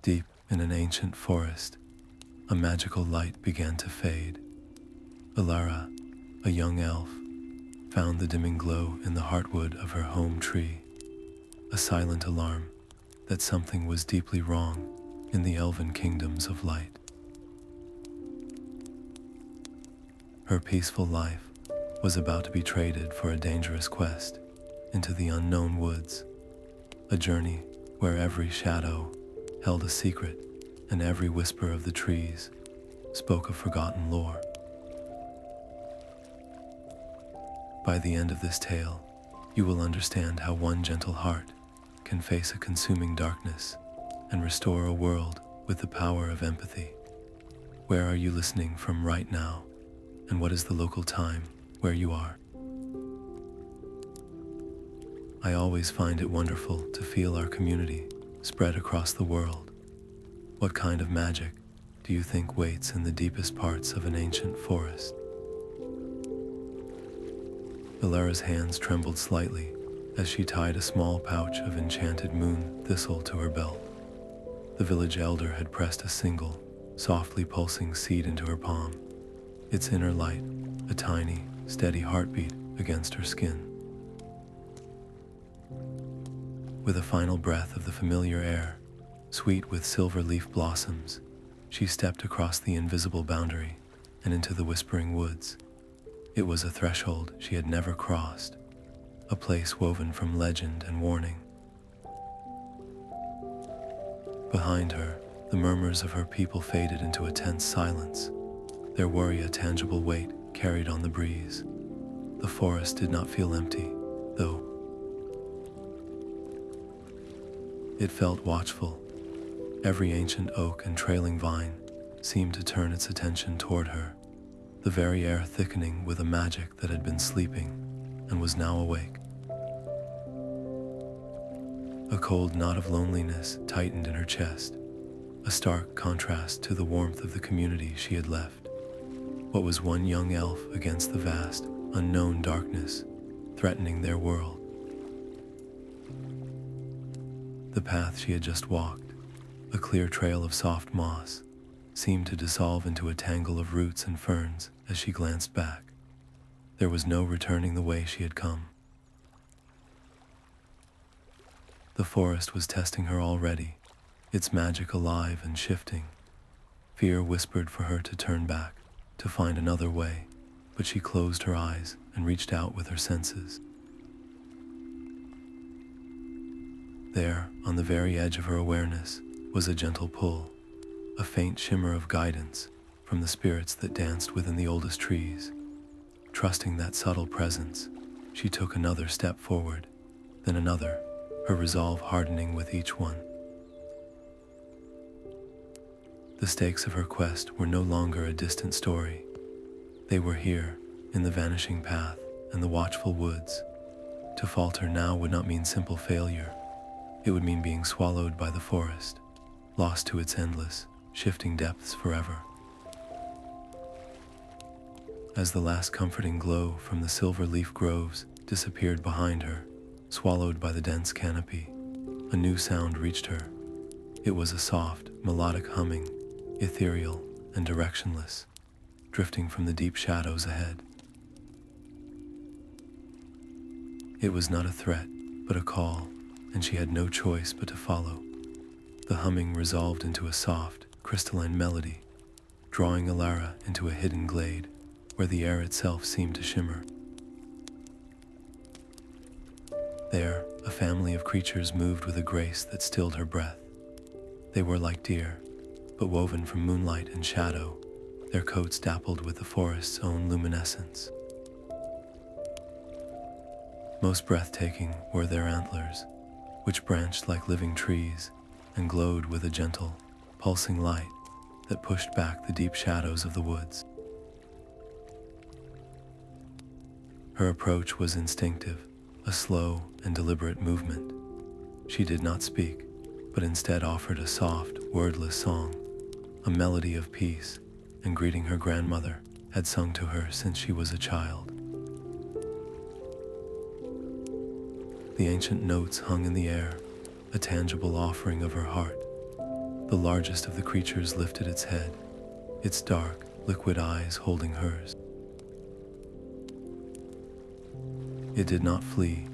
Deep in an ancient forest, a magical light began to fade. Ilara, a young elf, found the dimming glow in the heartwood of her home tree, a silent alarm that something was deeply wrong in the elven kingdoms of light. Her peaceful life was about to be traded for a dangerous quest into the unknown woods, a journey where every shadow held a secret and every whisper of the trees spoke of forgotten lore. By the end of this tale, you will understand how one gentle heart can face a consuming darkness and restore a world with the power of empathy. Where are you listening from right now, and what is the local time where you are? I always find it wonderful to feel our community spread across the world. What kind of magic do you think waits in the deepest parts of an ancient forest? Ilara's hands trembled slightly as she tied a small pouch of enchanted moon thistle to her belt. The village elder had pressed a single, softly pulsing seed into her palm, its inner light a tiny, steady heartbeat against her skin. With a final breath of the familiar air, sweet with silver leaf blossoms, she stepped across the invisible boundary and into the whispering woods. It was a threshold she had never crossed, a place woven from legend and warning. Behind her, the murmurs of her people faded into a tense silence, their worry a tangible weight carried on the breeze. The forest did not feel empty, though. It felt watchful. Every ancient oak and trailing vine seemed to turn its attention toward her, the very air thickening with a magic that had been sleeping and was now awake. A cold knot of loneliness tightened in her chest, a stark contrast to the warmth of the community she had left. What was one young elf against the vast, unknown darkness threatening their world? The path she had just walked, a clear trail of soft moss, seemed to dissolve into a tangle of roots and ferns as she glanced back. There was no returning the way she had come. The forest was testing her already, its magic alive and shifting. Fear whispered for her to turn back, to find another way, but she closed her eyes and reached out with her senses. There, on the very edge of her awareness, was a gentle pull, a faint shimmer of guidance from the spirits that danced within the oldest trees. Trusting that subtle presence, she took another step forward, then another, her resolve hardening with each one. The stakes of her quest were no longer a distant story. They were here, in the vanishing path and the watchful woods. To falter now would not mean simple failure. It would mean being swallowed by the forest, lost to its endless, shifting depths forever. As the last comforting glow from the silver leaf groves disappeared behind her, swallowed by the dense canopy, a new sound reached her. It was a soft, melodic humming, ethereal and directionless, drifting from the deep shadows ahead. It was not a threat, but a call, and she had no choice but to follow. The humming resolved into a soft, crystalline melody, drawing Ilara into a hidden glade where the air itself seemed to shimmer. There, a family of creatures moved with a grace that stilled her breath. They were like deer, but woven from moonlight and shadow, their coats dappled with the forest's own luminescence. Most breathtaking were their antlers, which branched like living trees and glowed with a gentle, pulsing light that pushed back the deep shadows of the woods. Her approach was instinctive, a slow and deliberate movement. She did not speak, but instead offered a soft, wordless song, a melody of peace and greeting her grandmother had sung to her since she was a child. The ancient notes hung in the air, a tangible offering of her heart. The largest of the creatures lifted its head, its dark, liquid eyes holding hers. It did not flee.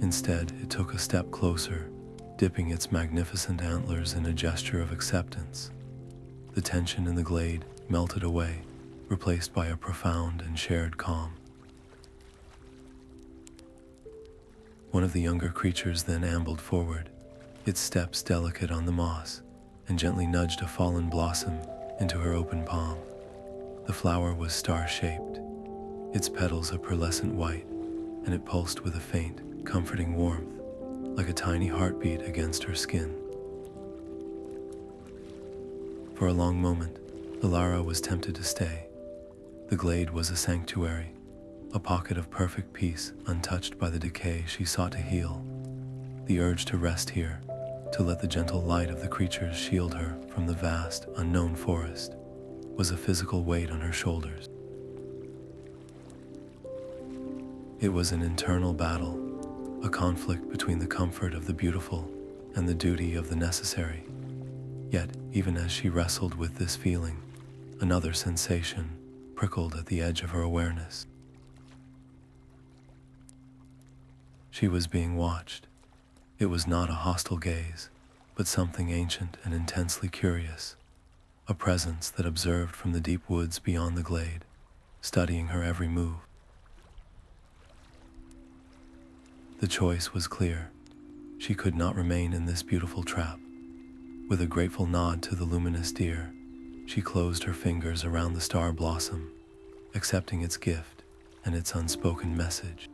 Instead, it took a step closer, dipping its magnificent antlers in a gesture of acceptance. The tension in the glade melted away, replaced by a profound and shared calm. One of the younger creatures then ambled forward, its steps delicate on the moss, and gently nudged a fallen blossom into her open palm. The flower was star-shaped, its petals a pearlescent white, and it pulsed with a faint, comforting warmth, like a tiny heartbeat against her skin. For a long moment, Ilara was tempted to stay. The glade was a sanctuary, a pocket of perfect peace untouched by the decay she sought to heal. The urge to rest here, to let the gentle light of the creatures shield her from the vast, unknown forest, was a physical weight on her shoulders. It was an internal battle, a conflict between the comfort of the beautiful and the duty of the necessary. Yet, even as she wrestled with this feeling, another sensation prickled at the edge of her awareness. She was being watched. It was not a hostile gaze, but something ancient and intensely curious, a presence that observed from the deep woods beyond the glade, studying her every move. The choice was clear. She could not remain in this beautiful trap. With a grateful nod to the luminous deer, she closed her fingers around the star blossom, accepting its gift and its unspoken message.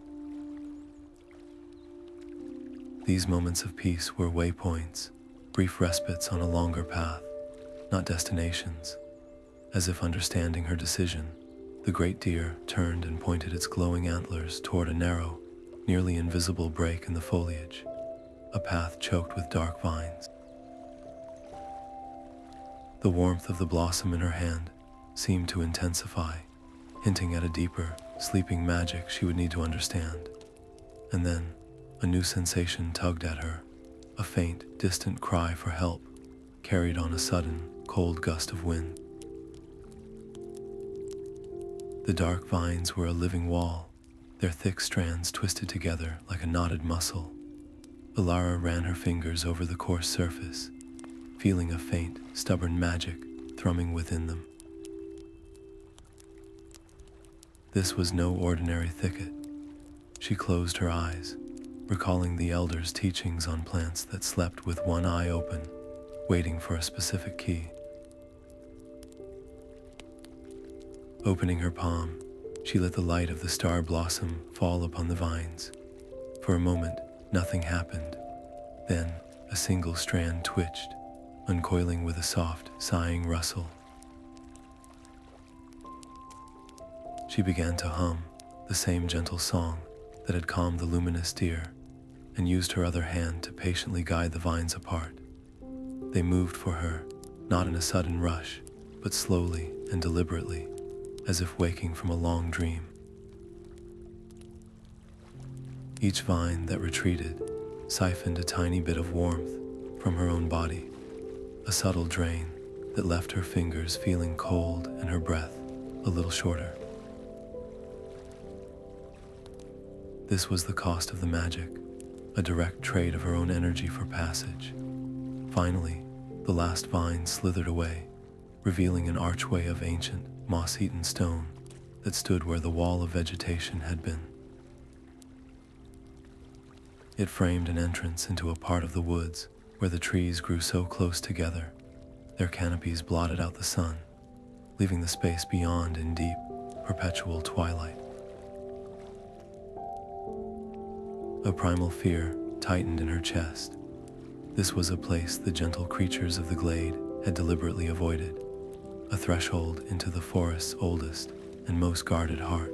These moments of peace were waypoints, brief respites on a longer path, not destinations. As if understanding her decision, the great deer turned and pointed its glowing antlers toward a narrow, nearly invisible break in the foliage, a path choked with dark vines. The warmth of the blossom in her hand seemed to intensify, hinting at a deeper, sleeping magic she would need to understand. And then, a new sensation tugged at her, a faint, distant cry for help, carried on a sudden, cold gust of wind. The dark vines were a living wall, their thick strands twisted together like a knotted muscle. Ilara ran her fingers over the coarse surface, feeling a faint, stubborn magic thrumming within them. This was no ordinary thicket. She closed her eyes, recalling the elders' teachings on plants that slept with one eye open, waiting for a specific key. Opening her palm, she let the light of the star blossom fall upon the vines. For a moment, nothing happened. Then, a single strand twitched, uncoiling with a soft, sighing rustle. She began to hum the same gentle song that had calmed the luminous deer, and used her other hand to patiently guide the vines apart. They moved for her, not in a sudden rush, but slowly and deliberately, as if waking from a long dream. Each vine that retreated siphoned a tiny bit of warmth from her own body, a subtle drain that left her fingers feeling cold and her breath a little shorter. This was the cost of the magic, a direct trade of her own energy for passage. Finally, the last vine slithered away, revealing an archway of ancient, moss-eaten stone that stood where the wall of vegetation had been. It framed an entrance into a part of the woods where the trees grew so close together, their canopies blotted out the sun, leaving the space beyond in deep, perpetual twilight. A primal fear tightened in her chest. This was a place the gentle creatures of the glade had deliberately avoided, a threshold into the forest's oldest and most guarded heart.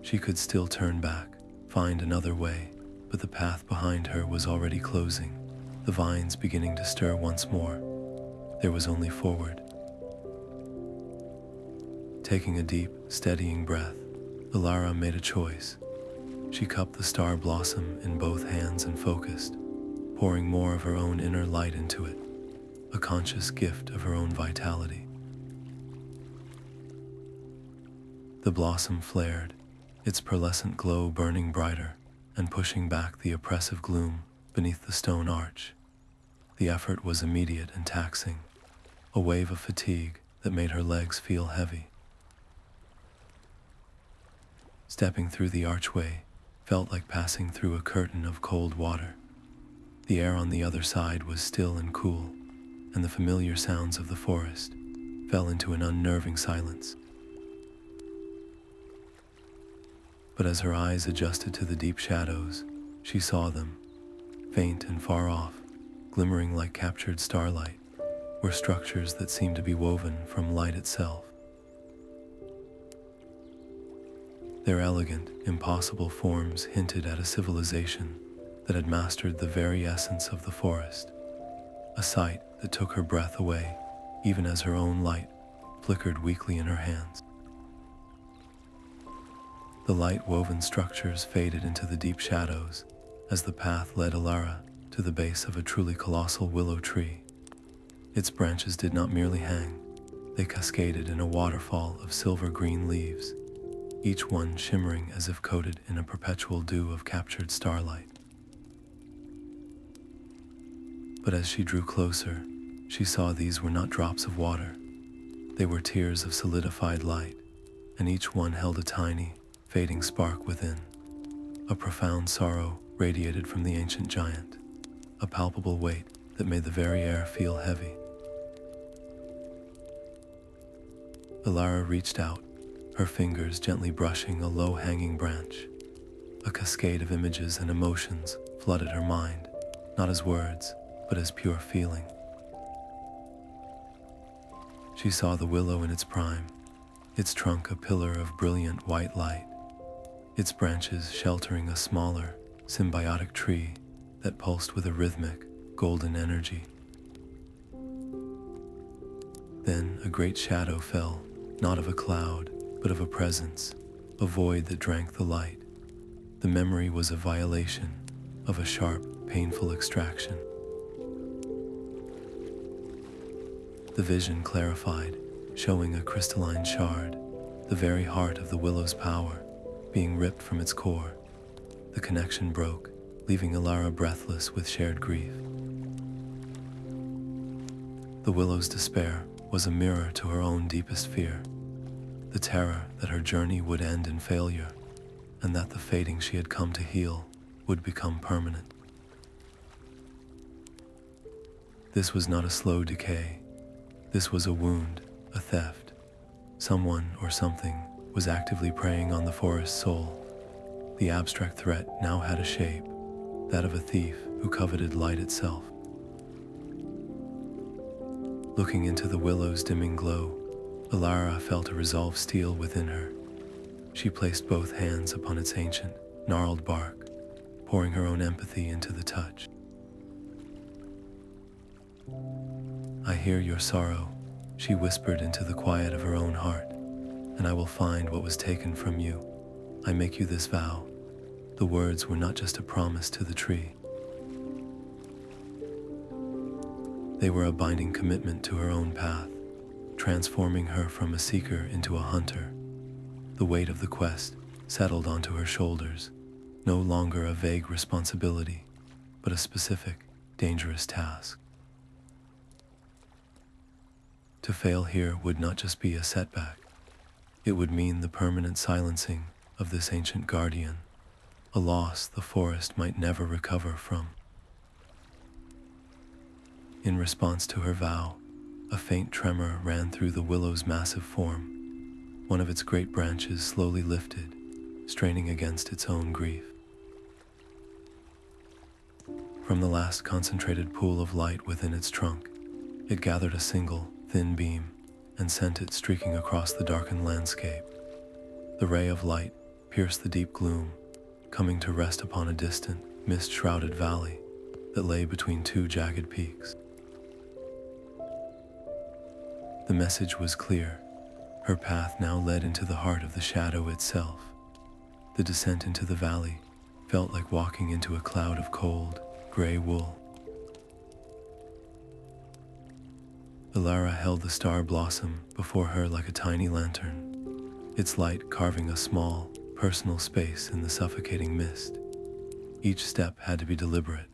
She could still turn back, find another way, but the path behind her was already closing, the vines beginning to stir once more. There was only forward. Taking a deep, steadying breath, Ilara made a choice. She cupped the star blossom in both hands and focused, pouring more of her own inner light into it, a conscious gift of her own vitality. The blossom flared, its pearlescent glow burning brighter and pushing back the oppressive gloom beneath the stone arch. The effort was immediate and taxing, a wave of fatigue that made her legs feel heavy. Stepping through the archway felt like passing through a curtain of cold water. The air on the other side was still and cool, and the familiar sounds of the forest fell into an unnerving silence. But as her eyes adjusted to the deep shadows, she saw them, faint and far off, glimmering like captured starlight, were structures that seemed to be woven from light itself. Their elegant, impossible forms hinted at a civilization that had mastered the very essence of the forest, a sight that took her breath away, even as her own light flickered weakly in her hands. The light-woven structures faded into the deep shadows as the path led Alara to the base of a truly colossal willow tree. Its branches did not merely hang, they cascaded in a waterfall of silver-green leaves, each one shimmering as if coated in a perpetual dew of captured starlight. But as she drew closer, she saw these were not drops of water. They were tears of solidified light, and each one held a tiny, fading spark within. A profound sorrow radiated from the ancient giant, a palpable weight that made the very air feel heavy. Alara reached out, her fingers gently brushing a low-hanging branch. A cascade of images and emotions flooded her mind, not as words, but as pure feeling. She saw the willow in its prime, its trunk a pillar of brilliant white light, its branches sheltering a smaller, symbiotic tree that pulsed with a rhythmic, golden energy. Then a great shadow fell, not of a cloud, but of a presence, a void that drank the light. The memory was a violation, of a sharp, painful extraction. The vision clarified, showing a crystalline shard, the very heart of the willow's power, being ripped from its core. The connection broke, leaving Alara breathless with shared grief. The willow's despair was a mirror to her own deepest fear, the terror that her journey would end in failure, and that the fading she had come to heal would become permanent. This was not a slow decay. This was a wound, a theft. Someone or something was actively preying on the forest's soul. The abstract threat now had a shape, that of a thief who coveted light itself. Looking into the willow's dimming glow, Alara felt a resolve steal within her. She placed both hands upon its ancient, gnarled bark, pouring her own empathy into the touch. "I hear your sorrow," she whispered into the quiet of her own heart, "and I will find what was taken from you. I make you this vow." The words were not just a promise to the tree. They were a binding commitment to her own path, transforming her from a seeker into a hunter. The weight of the quest settled onto her shoulders, no longer a vague responsibility, but a specific, dangerous task. To fail here would not just be a setback. It would mean the permanent silencing of this ancient guardian, a loss the forest might never recover from. In response to her vow, a faint tremor ran through the willow's massive form. One of its great branches slowly lifted, straining against its own grief. From the last concentrated pool of light within its trunk, it gathered a single, thin beam and sent it streaking across the darkened landscape. The ray of light pierced the deep gloom, coming to rest upon a distant, mist-shrouded valley that lay between two jagged peaks. The message was clear. Her path now led into the heart of the shadow itself. The descent into the valley felt like walking into a cloud of cold, gray wool, Alara held the star blossom before her like a tiny lantern, its light carving a small, personal space in the suffocating mist. Each step had to be deliberate,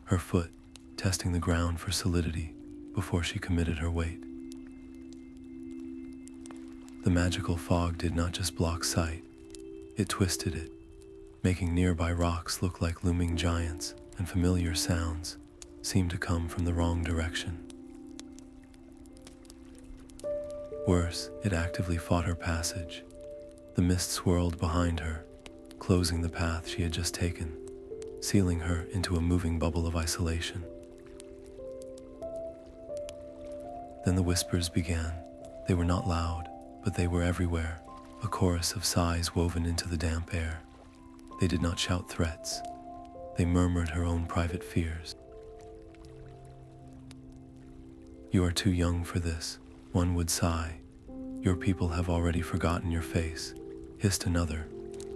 her foot testing the ground for solidity before she committed her weight. The magical fog did not just block sight, it twisted it, making nearby rocks look like looming giants, and familiar sounds seemed to come from the wrong direction. Worse, it actively fought her passage. The mist swirled behind her, closing the path she had just taken, sealing her into a moving bubble of isolation. Then the whispers began. They were not loud, but they were everywhere, a chorus of sighs woven into the damp air. They did not shout threats. They murmured her own private fears. "You are too young for this," one would sigh. "Your people have already forgotten your face," hissed another.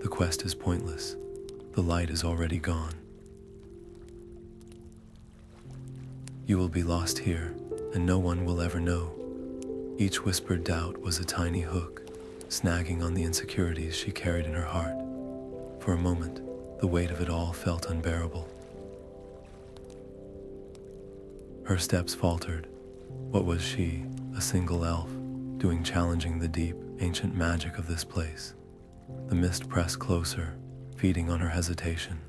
"The quest is pointless. The light is already gone. You will be lost here, and no one will ever know." Each whispered doubt was a tiny hook, snagging on the insecurities she carried in her heart. For a moment, the weight of it all felt unbearable. Her steps faltered. What was she, a single elf, doing challenging the deep, ancient magic of this place? The mist pressed closer, feeding on her hesitation,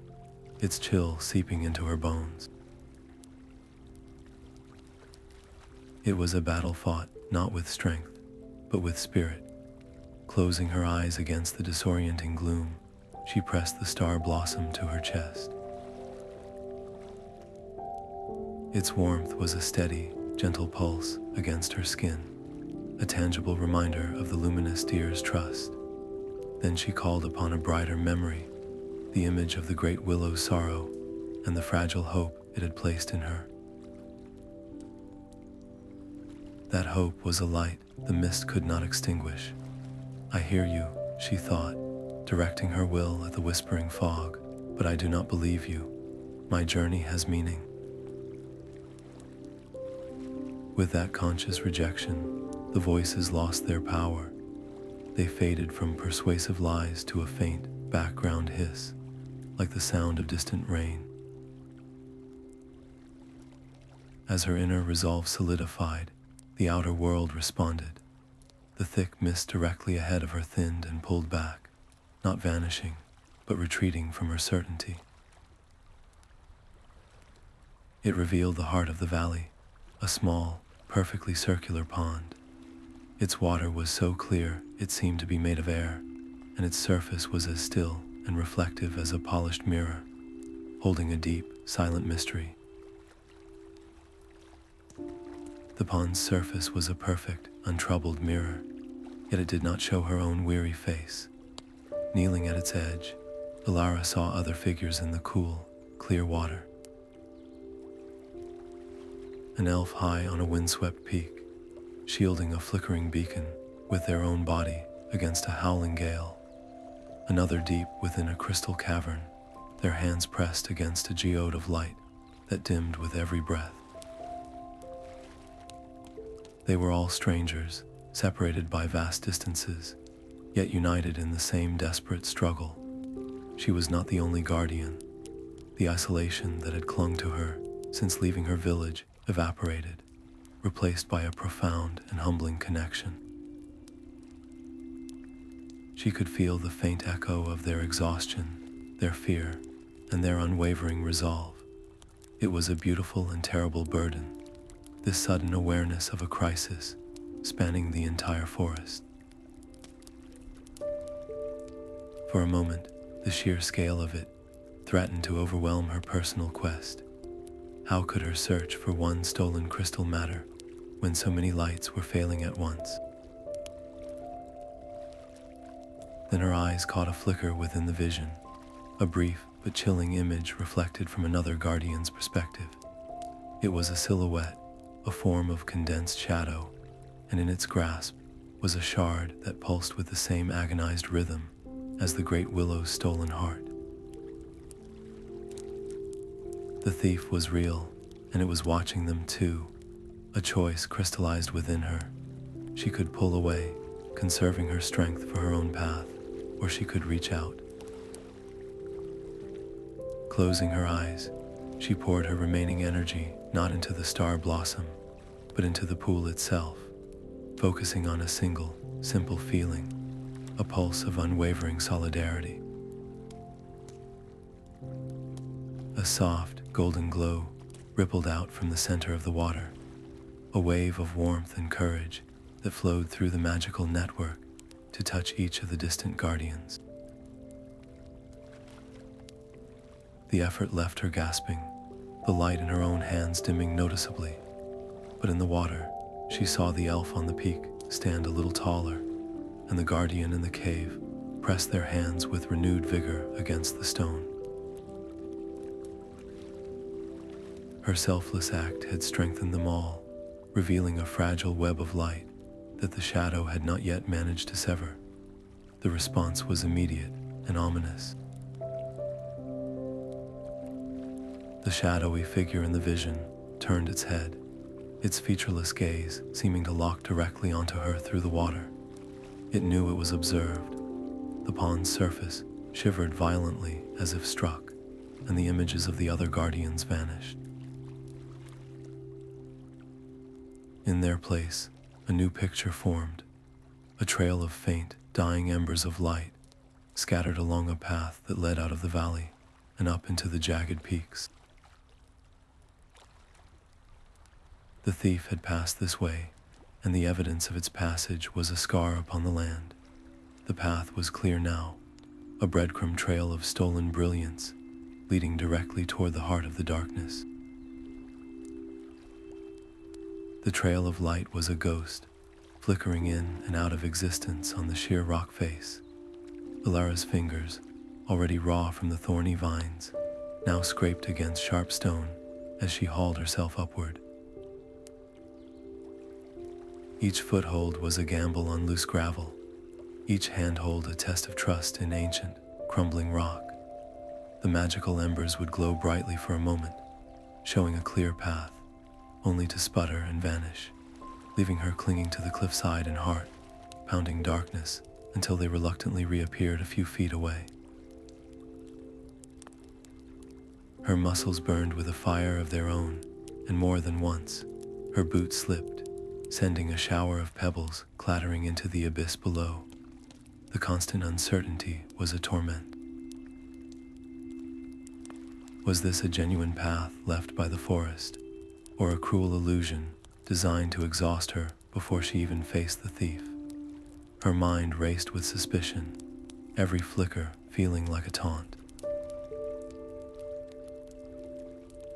its chill seeping into her bones. It was a battle fought not with strength, but with spirit. Closing her eyes against the disorienting gloom, she pressed the star blossom to her chest. Its warmth was a steady, gentle pulse against her skin, a tangible reminder of the luminous deer's trust. Then she called upon a brighter memory, the image of the great Willow's sorrow and the fragile hope it had placed in her. That hope was a light the mist could not extinguish. "I hear you," she thought, directing her will at the whispering fog, "but I do not believe you. My journey has meaning." With that conscious rejection, the voices lost their power. They faded from persuasive lies to a faint background hiss, like the sound of distant rain. As her inner resolve solidified, the outer world responded. The thick mist directly ahead of her thinned and pulled back, not vanishing, but retreating from her certainty. It revealed the heart of the valley, a small, perfectly circular pond. Its water was so clear it seemed to be made of air, and its surface was as still and reflective as a polished mirror, holding a deep, silent mystery. The pond's surface was a perfect, untroubled mirror, yet it did not show her own weary face. Kneeling at its edge, Alara saw other figures in the cool, clear water. An elf high on a windswept peak, shielding a flickering beacon with their own body against a howling gale. Another deep within a crystal cavern, their hands pressed against a geode of light that dimmed with every breath. They were all strangers, separated by vast distances, yet united in the same desperate struggle. She was not the only guardian. The isolation that had clung to her since leaving her village evaporated, replaced by a profound and humbling connection. She could feel the faint echo of their exhaustion, their fear, and their unwavering resolve. It was a beautiful and terrible burden, this sudden awareness of a crisis spanning the entire forest. For a moment, the sheer scale of it threatened to overwhelm her personal quest. How could her search for one stolen crystal matter when so many lights were failing at once? Then her eyes caught a flicker within the vision, a brief but chilling image reflected from another guardian's perspective. It was a silhouette, a form of condensed shadow, and in its grasp was a shard that pulsed with the same agonized rhythm as the great Willow's stolen heart. The thief was real, and it was watching them too, A choice crystallized within her. She could pull away, conserving her strength for her own path, or she could reach out. Closing her eyes, she poured her remaining energy not into the star blossom, but into the pool itself, focusing on a single, simple feeling, a pulse of unwavering solidarity. A soft, golden glow rippled out from the center of the water, a wave of warmth and courage that flowed through the magical network to touch each of the distant guardians. The effort left her gasping, the light in her own hands dimming noticeably, but in the water, she saw the elf on the peak stand a little taller, and the guardian in the cave press their hands with renewed vigor against the stone. Her selfless act had strengthened them all, revealing a fragile web of light that the shadow had not yet managed to sever. The response was immediate and ominous. The shadowy figure in the vision turned its head, its featureless gaze seeming to lock directly onto her through the water. It knew it was observed. The pond's surface shivered violently as if struck, and the images of the other guardians vanished. In their place, a new picture formed, a trail of faint, dying embers of light, scattered along a path that led out of the valley and up into the jagged peaks. The thief had passed this way, and the evidence of its passage was a scar upon the land. The path was clear now, a breadcrumb trail of stolen brilliance, leading directly toward the heart of the darkness. The trail of light was a ghost, flickering in and out of existence on the sheer rock face. Alara's fingers, already raw from the thorny vines, now scraped against sharp stone as she hauled herself upward. Each foothold was a gamble on loose gravel, each handhold a test of trust in ancient, crumbling rock. The magical embers would glow brightly for a moment, showing a clear path, only to sputter and vanish, leaving her clinging to the cliffside and heart, pounding darkness until they reluctantly reappeared a few feet away. Her muscles burned with a fire of their own, and more than once, her boot slipped, sending a shower of pebbles clattering into the abyss below. The constant uncertainty was a torment. Was this a genuine path left by the forest, or a cruel illusion designed to exhaust her before she even faced the thief? Her mind raced with suspicion, every flicker feeling like a taunt.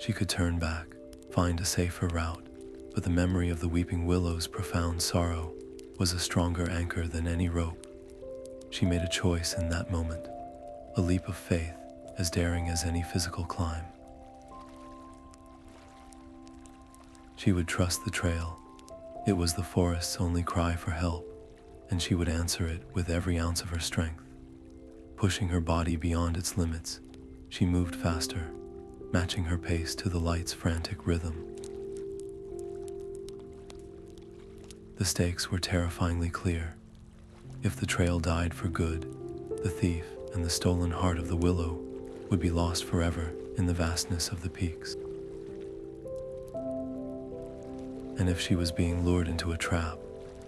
She could turn back, find a safer route, but the memory of the weeping Willow's profound sorrow was a stronger anchor than any rope. She made a choice in that moment, a leap of faith as daring as any physical climb. She would trust the trail. It was the forest's only cry for help, and she would answer it with every ounce of her strength. Pushing her body beyond its limits, she moved faster, matching her pace to the light's frantic rhythm. The stakes were terrifyingly clear. If the trail died for good, the thief and the stolen heart of the Willow would be lost forever in the vastness of the peaks. And if she was being lured into a trap,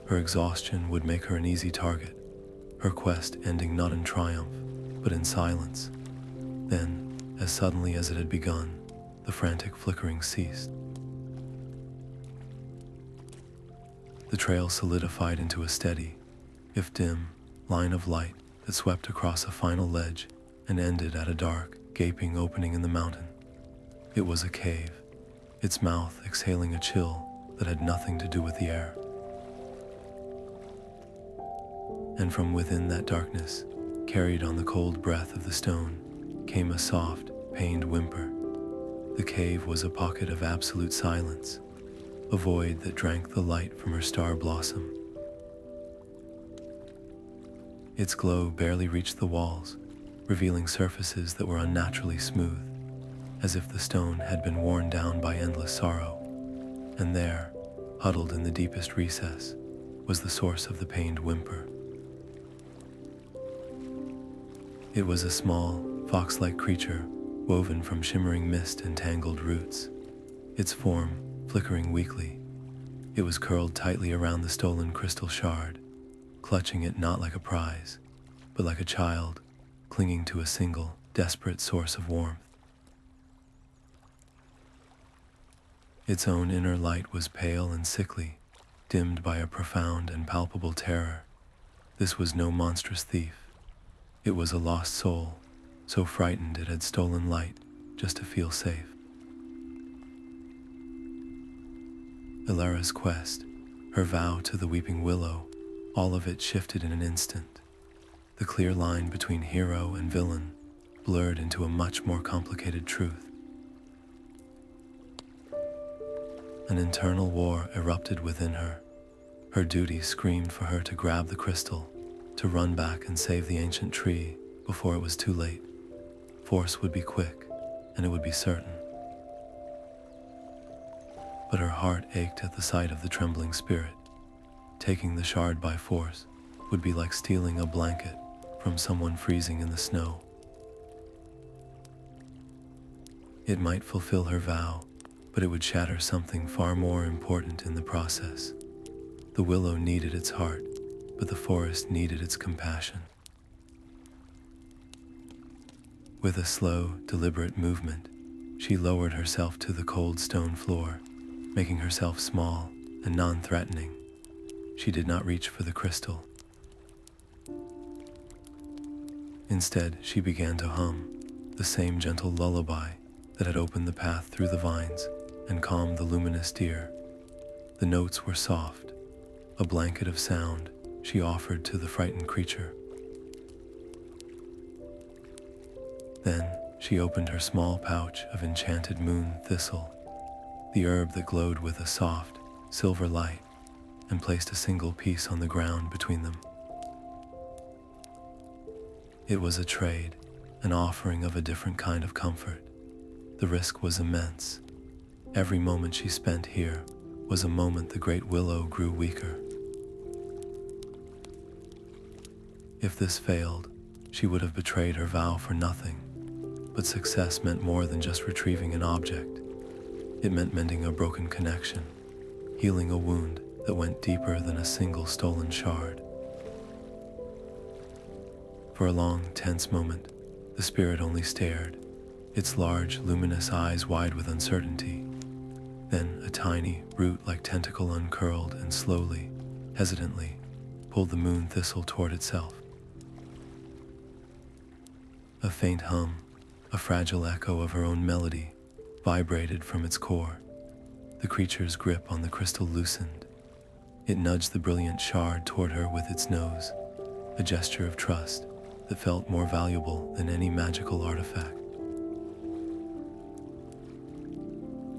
her exhaustion would make her an easy target, her quest ending not in triumph, but in silence. Then, as suddenly as it had begun, the frantic flickering ceased. The trail solidified into a steady, if dim, line of light that swept across a final ledge and ended at a dark, gaping opening in the mountain. It was a cave, its mouth exhaling a chill that had nothing to do with the air. And from within that darkness, carried on the cold breath of the stone, came a soft, pained whimper. The cave was a pocket of absolute silence, a void that drank the light from her star blossom. Its glow barely reached the walls, revealing surfaces that were unnaturally smooth, as if the stone had been worn down by endless sorrow. And there, huddled in the deepest recess, was the source of the pained whimper. It was a small, fox-like creature woven from shimmering mist and tangled roots, its form flickering weakly. It was curled tightly around the stolen crystal shard, clutching it not like a prize, but like a child, clinging to a single, desperate source of warmth. Its own inner light was pale and sickly, dimmed by a profound and palpable terror. This was no monstrous thief. It was a lost soul, so frightened it had stolen light just to feel safe. Ilara's quest, her vow to the weeping Willow, all of it shifted in an instant. The clear line between hero and villain blurred into a much more complicated truth. An internal war erupted within her. Her duty screamed for her to grab the crystal, to run back and save the ancient tree before it was too late. Force would be quick, and it would be certain. But her heart ached at the sight of the trembling spirit. Taking the shard by force would be like stealing a blanket from someone freezing in the snow. It might fulfill her vow, but it would shatter something far more important in the process. The willow needed its heart, but the forest needed its compassion. With a slow, deliberate movement, she lowered herself to the cold stone floor, making herself small and non-threatening. She did not reach for the crystal. Instead, she began to hum, the same gentle lullaby that had opened the path through the vines and calmed the luminous deer. The notes were soft, a blanket of sound she offered to the frightened creature. Then she opened her small pouch of enchanted moon thistle, the herb that glowed with a soft, silver light, and placed a single piece on the ground between them. It was a trade, an offering of a different kind of comfort. The risk was immense. Every moment she spent here was a moment the great willow grew weaker. If this failed, she would have betrayed her vow for nothing. But success meant more than just retrieving an object. It meant mending a broken connection, healing a wound that went deeper than a single stolen shard. For a long, tense moment, the spirit only stared, its large, luminous eyes wide with uncertainty. Then a tiny, root-like tentacle uncurled and slowly, hesitantly, pulled the moon thistle toward itself. A faint hum, a fragile echo of her own melody, vibrated from its core. The creature's grip on the crystal loosened. It nudged the brilliant shard toward her with its nose, a gesture of trust that felt more valuable than any magical artifact.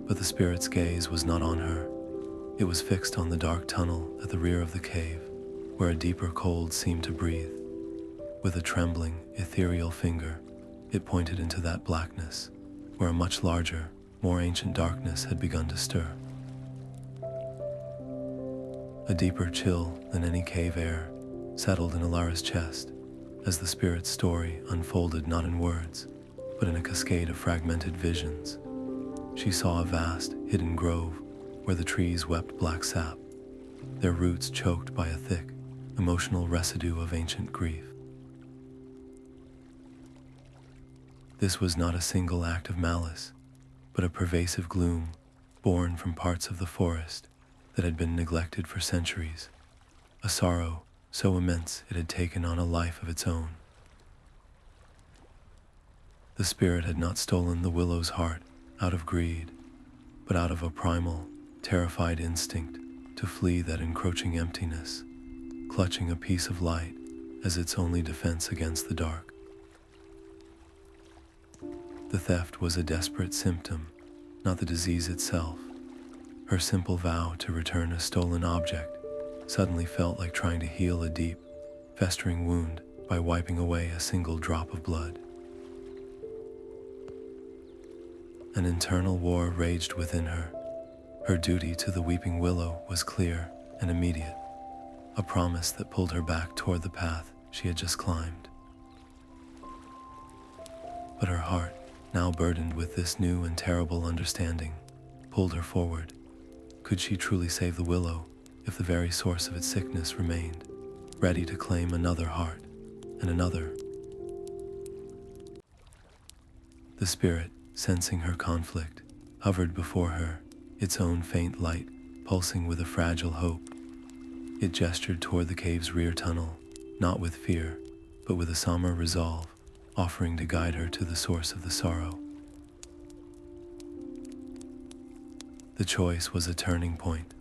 But the spirit's gaze was not on her. It was fixed on the dark tunnel at the rear of the cave, where a deeper cold seemed to breathe. With a trembling, ethereal finger, it pointed into that blackness, where a much larger, more ancient darkness had begun to stir. A deeper chill than any cave air settled in Ilara's chest as the spirit's story unfolded not in words, but in a cascade of fragmented visions. She saw a vast, hidden grove where the trees wept black sap, their roots choked by a thick, emotional residue of ancient grief. This was not a single act of malice, but a pervasive gloom born from parts of the forest that had been neglected for centuries, a sorrow so immense it had taken on a life of its own. The spirit had not stolen the willow's heart out of greed, but out of a primal, terrified instinct to flee that encroaching emptiness, clutching a piece of light as its only defense against the dark. The theft was a desperate symptom, not the disease itself. Her simple vow to return a stolen object suddenly felt like trying to heal a deep, festering wound by wiping away a single drop of blood. An internal war raged within her. Her duty to the weeping willow was clear and immediate, a promise that pulled her back toward the path she had just climbed. But her heart, now burdened with this new and terrible understanding, pulled her forward. Could she truly save the willow if the very source of its sickness remained, ready to claim another heart and another? The spirit, sensing her conflict, hovered before her, its own faint light pulsing with a fragile hope. It gestured toward the cave's rear tunnel, not with fear, but with a somber resolve, offering to guide her to the source of the sorrow. The choice was a turning point,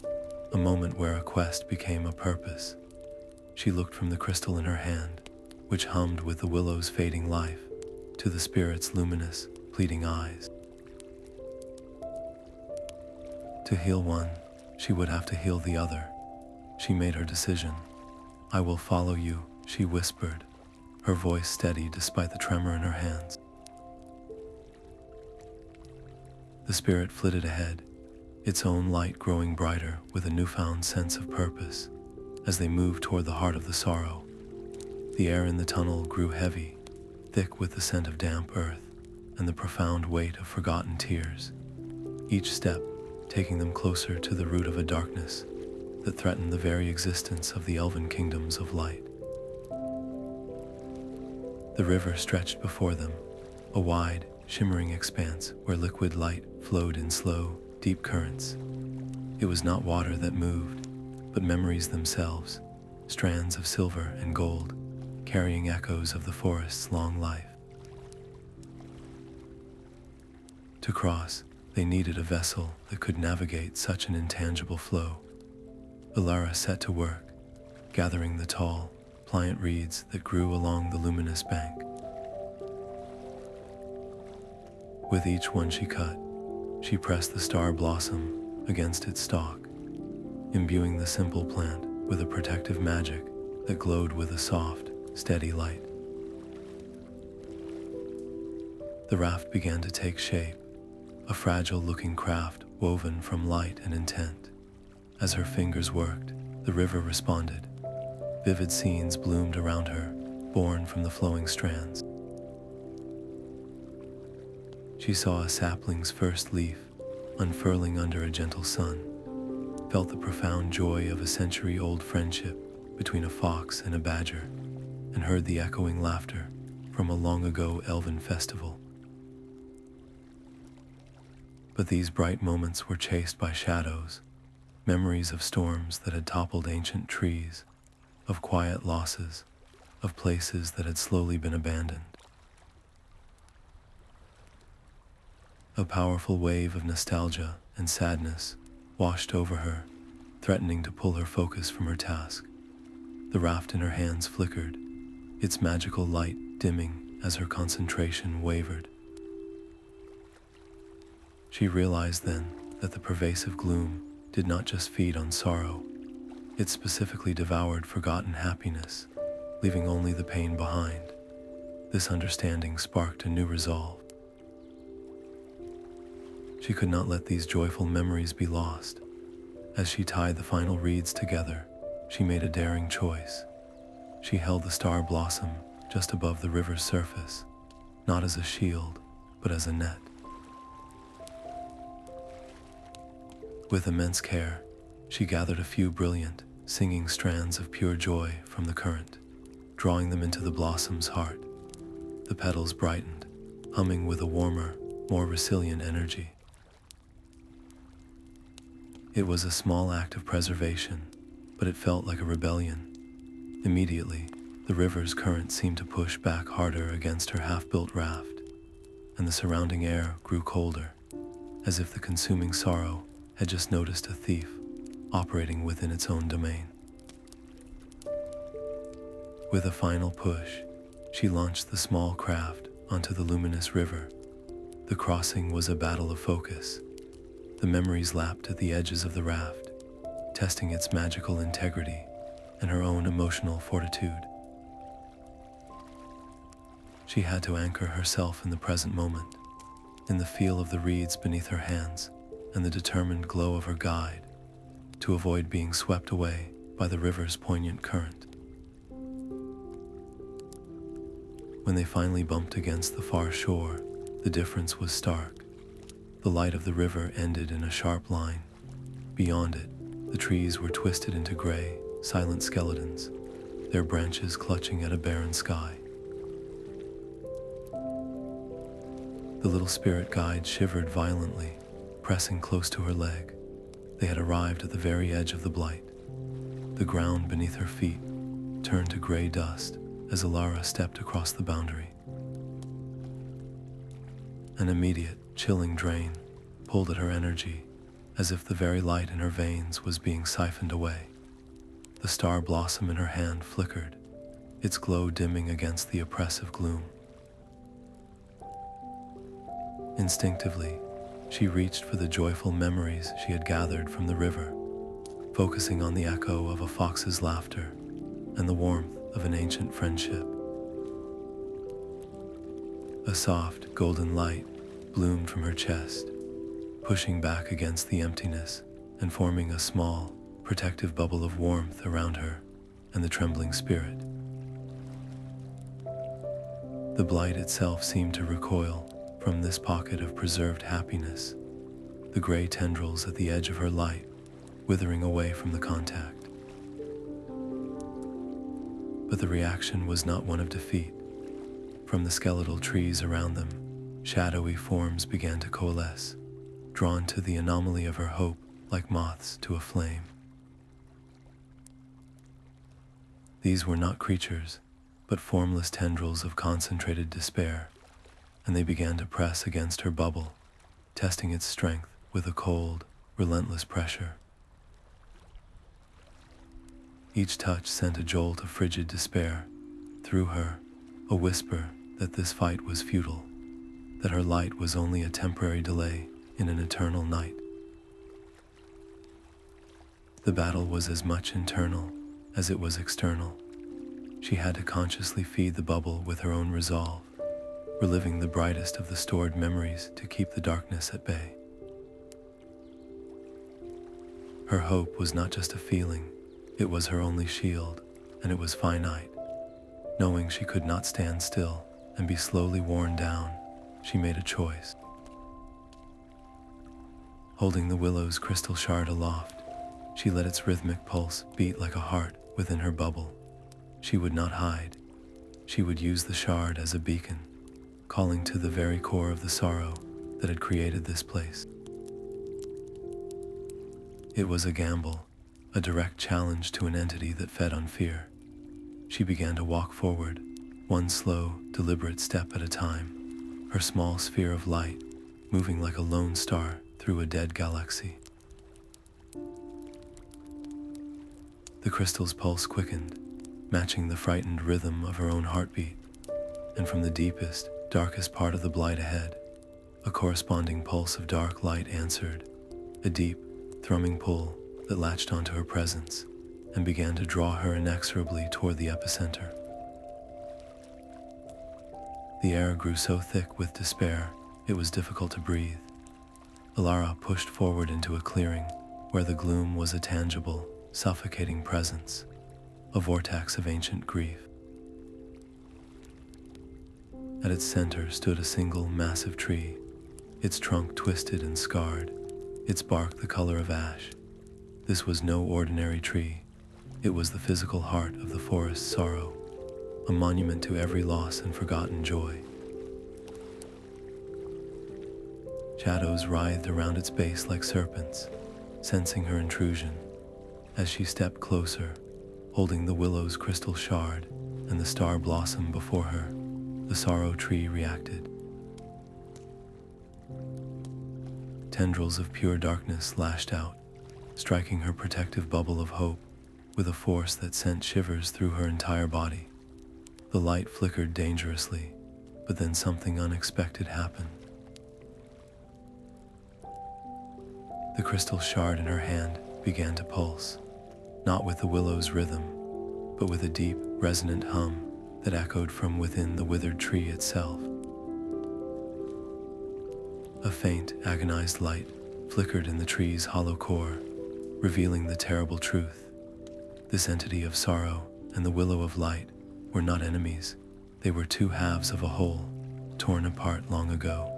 a moment where a quest became a purpose. She looked from the crystal in her hand, which hummed with the willow's fading life, to the spirit's luminous, pleading eyes. To heal one, she would have to heal the other. She made her decision. "I will follow you," she whispered, her voice steady despite the tremor in her hands. The spirit flitted ahead, its own light growing brighter with a newfound sense of purpose. As they moved toward the heart of the sorrow, the air in the tunnel grew heavy, thick with the scent of damp earth and the profound weight of forgotten tears, each step taking them closer to the root of a darkness that threatened the very existence of the elven kingdoms of light. The river stretched before them, a wide, shimmering expanse where liquid light flowed in slow, deep currents. It was not water that moved, but memories themselves, strands of silver and gold, carrying echoes of the forest's long life. To cross, they needed a vessel that could navigate such an intangible flow. Ilara set to work, gathering the tall, pliant reeds that grew along the luminous bank. With each one she cut, she pressed the star blossom against its stalk, imbuing the simple plant with a protective magic that glowed with a soft, steady light. The raft began to take shape, a fragile-looking craft woven from light and intent. As her fingers worked, the river responded. Vivid scenes bloomed around her, born from the flowing strands. She saw a sapling's first leaf unfurling under a gentle sun, felt the profound joy of a century-old friendship between a fox and a badger, and heard the echoing laughter from a long-ago elven festival. But these bright moments were chased by shadows, memories of storms that had toppled ancient trees, of quiet losses, of places that had slowly been abandoned. A powerful wave of nostalgia and sadness washed over her, threatening to pull her focus from her task. The raft in her hands flickered, its magical light dimming as her concentration wavered. She realized then that the pervasive gloom did not just feed on sorrow, it specifically devoured forgotten happiness, leaving only the pain behind. This understanding sparked a new resolve. She could not let these joyful memories be lost. As she tied the final reeds together, she made a daring choice. She held the star blossom just above the river's surface, not as a shield, but as a net. With immense care, she gathered a few brilliant, singing strands of pure joy from the current, drawing them into the blossom's heart. The petals brightened, humming with a warmer, more resilient energy. It was a small act of preservation, but it felt like a rebellion. Immediately, the river's current seemed to push back harder against her half-built raft, and the surrounding air grew colder, as if the consuming sorrow had just noticed a thief operating within its own domain. With a final push, she launched the small craft onto the luminous river. The crossing was a battle of focus. The memories lapped at the edges of the raft, testing its magical integrity and her own emotional fortitude. She had to anchor herself in the present moment, in the feel of the reeds beneath her hands, and the determined glow of her guide to avoid being swept away by the river's poignant current. When they finally bumped against the far shore, the difference was stark. The light of the river ended in a sharp line. Beyond it, the trees were twisted into gray, silent skeletons, their branches clutching at a barren sky. The little spirit guide shivered violently, pressing close to her leg. They had arrived at the very edge of the blight. The ground beneath her feet turned to gray dust as Alara stepped across the boundary. An immediate, chilling drain pulled at her energy, as if the very light in her veins was being siphoned away. The star blossom in her hand flickered, its glow dimming against the oppressive gloom. Instinctively, she reached for the joyful memories she had gathered from the river, focusing on the echo of a fox's laughter and the warmth of an ancient friendship. A soft, golden light bloomed from her chest, pushing back against the emptiness and forming a small, protective bubble of warmth around her and the trembling spirit. The blight itself seemed to recoil from this pocket of preserved happiness, the gray tendrils at the edge of her light withering away from the contact. But the reaction was not one of defeat. From the skeletal trees around them, shadowy forms began to coalesce, drawn to the anomaly of her hope like moths to a flame. These were not creatures, but formless tendrils of concentrated despair, and they began to press against her bubble, testing its strength with a cold, relentless pressure. Each touch sent a jolt of frigid despair through her, a whisper that this fight was futile, that her light was only a temporary delay in an eternal night. The battle was as much internal as it was external. She had to consciously feed the bubble with her own resolve, reliving the brightest of the stored memories to keep the darkness at bay. Her hope was not just a feeling, it was her only shield, and it was finite. Knowing she could not stand still and be slowly worn down, she made a choice. Holding the Willow's crystal shard aloft, she let its rhythmic pulse beat like a heart within her bubble. She would not hide. She would use the shard as a beacon, calling to the very core of the sorrow that had created this place. It was a gamble, a direct challenge to an entity that fed on fear. She began to walk forward, one slow, deliberate step at a time, her small sphere of light moving like a lone star through a dead galaxy. The crystal's pulse quickened, matching the frightened rhythm of her own heartbeat, and from the deepest, darkest part of the blight ahead, a corresponding pulse of dark light answered, a deep, thrumming pull that latched onto her presence and began to draw her inexorably toward the epicenter. The air grew so thick with despair, it was difficult to breathe. Alara pushed forward into a clearing where the gloom was a tangible, suffocating presence, a vortex of ancient grief. At its center stood a single massive tree, its trunk twisted and scarred, its bark the color of ash. This was no ordinary tree. It was the physical heart of the forest's sorrow, a monument to every loss and forgotten joy. Shadows writhed around its base like serpents, sensing her intrusion. As she stepped closer, holding the Willow's crystal shard and the star blossom before her, the sorrow tree reacted. Tendrils of pure darkness lashed out, striking her protective bubble of hope with a force that sent shivers through her entire body. The light flickered dangerously, but then something unexpected happened. The crystal shard in her hand began to pulse, not with the Willow's rhythm, but with a deep, resonant hum that echoed from within the withered tree itself. A faint, agonized light flickered in the tree's hollow core, revealing the terrible truth. This entity of sorrow and the willow of light were not enemies. They were two halves of a whole, torn apart long ago.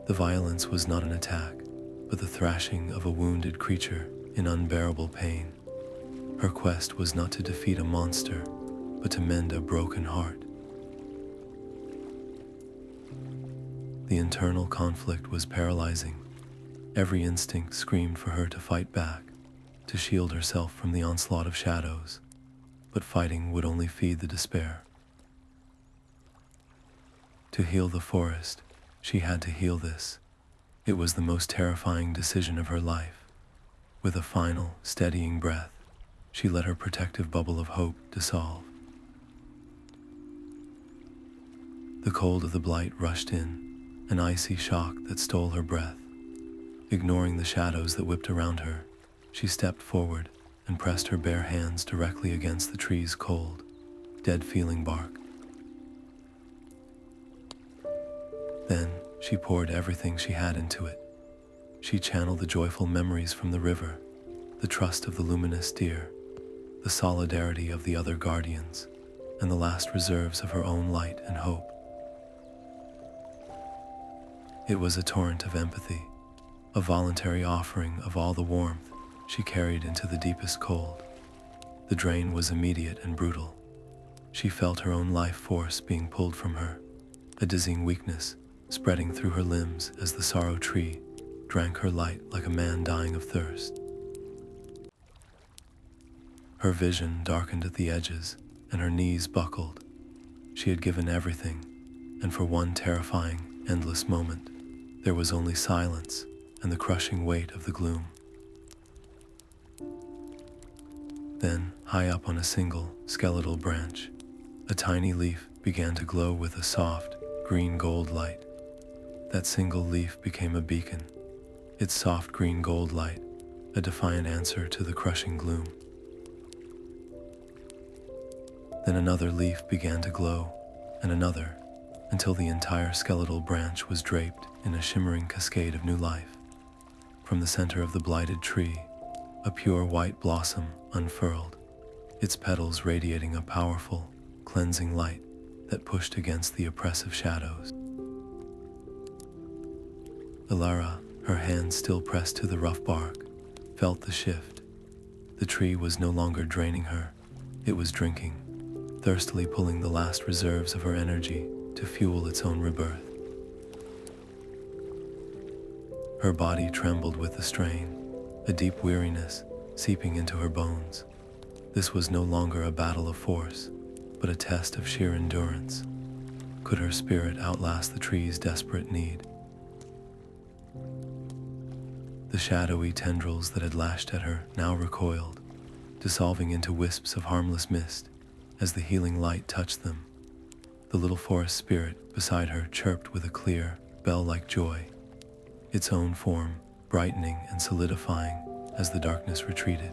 The violence was not an attack, but the thrashing of a wounded creature in unbearable pain. Her quest was not to defeat a monster, but to mend a broken heart. The internal conflict was paralyzing. Every instinct screamed for her to fight back, to shield herself from the onslaught of shadows, but fighting would only feed the despair. To heal the forest, she had to heal this. It was the most terrifying decision of her life. With a final, steadying breath, she let her protective bubble of hope dissolve. The cold of the blight rushed in, an icy shock that stole her breath. Ignoring the shadows that whipped around her, she stepped forward and pressed her bare hands directly against the tree's cold, dead-feeling bark. Then she poured everything she had into it. She channeled the joyful memories from the river, the trust of the luminous deer, the solidarity of the other guardians, and the last reserves of her own light and hope. It was a torrent of empathy, a voluntary offering of all the warmth she carried into the deepest cold. The drain was immediate and brutal. She felt her own life force being pulled from her, a dizzying weakness spreading through her limbs as the sorrow tree drank her light like a man dying of thirst. Her vision darkened at the edges, and her knees buckled. She had given everything, and for one terrifying, endless moment, there was only silence and the crushing weight of the gloom. Then, high up on a single, skeletal branch, a tiny leaf began to glow with a soft, green-gold light. That single leaf became a beacon, its soft green-gold light, a defiant answer to the crushing gloom. Then another leaf began to glow, and another, until the entire skeletal branch was draped in a shimmering cascade of new life. From the center of the blighted tree, a pure white blossom unfurled, its petals radiating a powerful, cleansing light that pushed against the oppressive shadows. Ilara, her hands still pressed to the rough bark, felt the shift. The tree was no longer draining her, it was drinking, thirstily pulling the last reserves of her energy to fuel its own rebirth. Her body trembled with the strain, a deep weariness seeping into her bones. This was no longer a battle of force, but a test of sheer endurance. Could her spirit outlast the tree's desperate need? The shadowy tendrils that had lashed at her now recoiled, dissolving into wisps of harmless mist as the healing light touched them. The little forest spirit beside her chirped with a clear, bell-like joy, its own form brightening and solidifying as the darkness retreated.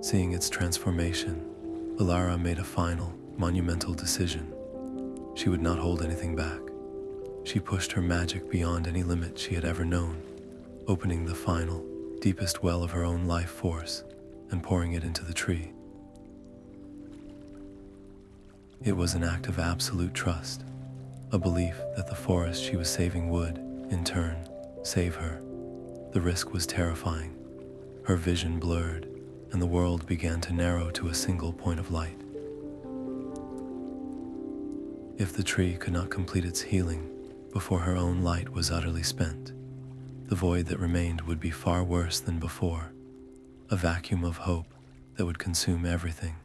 Seeing its transformation, Ilara made a final, monumental decision. She would not hold anything back. She pushed her magic beyond any limit she had ever known, opening the final, deepest well of her own life force and pouring it into the tree. It was an act of absolute trust, a belief that the forest she was saving would, in turn, save her. The risk was terrifying. Her vision blurred, and the world began to narrow to a single point of light. If the tree could not complete its healing before her own light was utterly spent, the void that remained would be far worse than before, a vacuum of hope that would consume everything.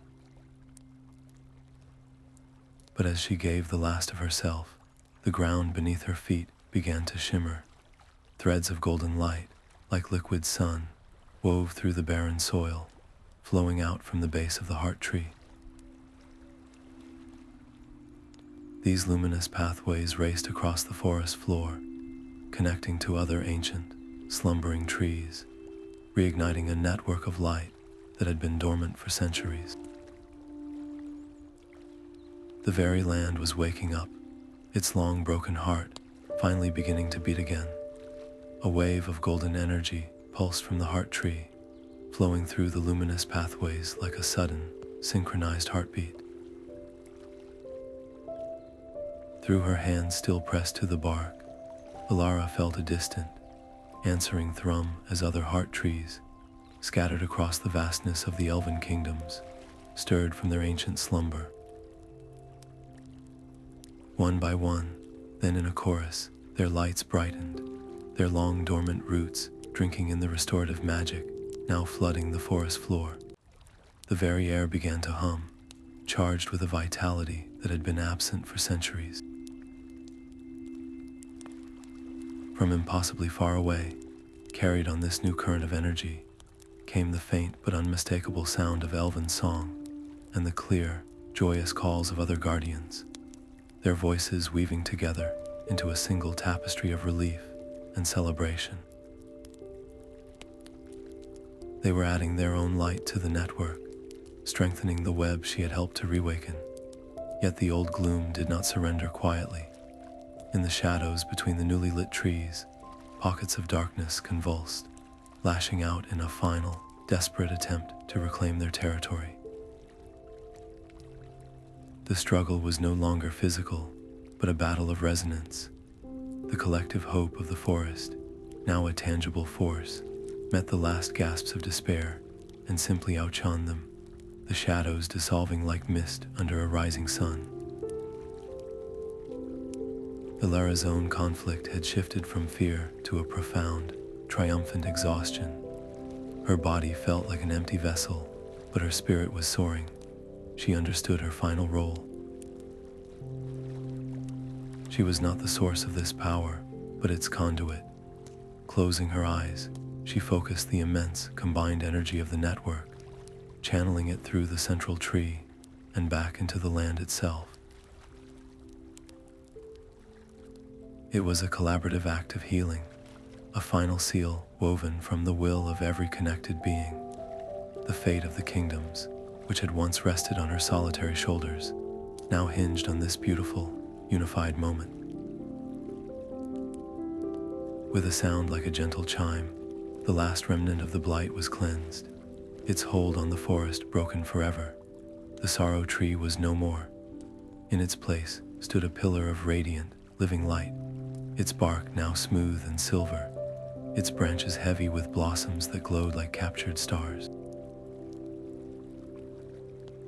But as she gave the last of herself, the ground beneath her feet began to shimmer. Threads of golden light, like liquid sun, wove through the barren soil, flowing out from the base of the heart tree. These luminous pathways raced across the forest floor, connecting to other ancient, slumbering trees, reigniting a network of light that had been dormant for centuries. The very land was waking up, its long broken heart finally beginning to beat again. A wave of golden energy pulsed from the heart tree, flowing through the luminous pathways like a sudden, synchronized heartbeat. Through her hands still pressed to the bark, Alara felt a distant, answering thrum as other heart trees, scattered across the vastness of the Elven kingdoms, stirred from their ancient slumber. One by one, then in a chorus, their lights brightened, their long dormant roots drinking in the restorative magic now flooding the forest floor. The very air began to hum, charged with a vitality that had been absent for centuries. From impossibly far away, carried on this new current of energy, came the faint but unmistakable sound of Elven song and the clear, joyous calls of other guardians, their voices weaving together into a single tapestry of relief and celebration. They were adding their own light to the network, strengthening the web she had helped to reawaken. Yet the old gloom did not surrender quietly. In the shadows between the newly lit trees, pockets of darkness convulsed, lashing out in a final, desperate attempt to reclaim their territory. The struggle was no longer physical, but a battle of resonance. The collective hope of the forest, now a tangible force, met the last gasps of despair and simply outshone them, the shadows dissolving like mist under a rising sun. Alara's own conflict had shifted from fear to a profound, triumphant exhaustion. Her body felt like an empty vessel, but her spirit was soaring. She understood her final role. She was not the source of this power, but its conduit. Closing her eyes, she focused the immense combined energy of the network, channeling it through the central tree and back into the land itself. It was a collaborative act of healing, a final seal woven from the will of every connected being. The fate of the kingdoms, which had once rested on her solitary shoulders, now hinged on this beautiful, unified moment. With a sound like a gentle chime, the last remnant of the blight was cleansed, its hold on the forest broken forever. The sorrow tree was no more. In its place stood a pillar of radiant, living light, its bark now smooth and silver, its branches heavy with blossoms that glowed like captured stars.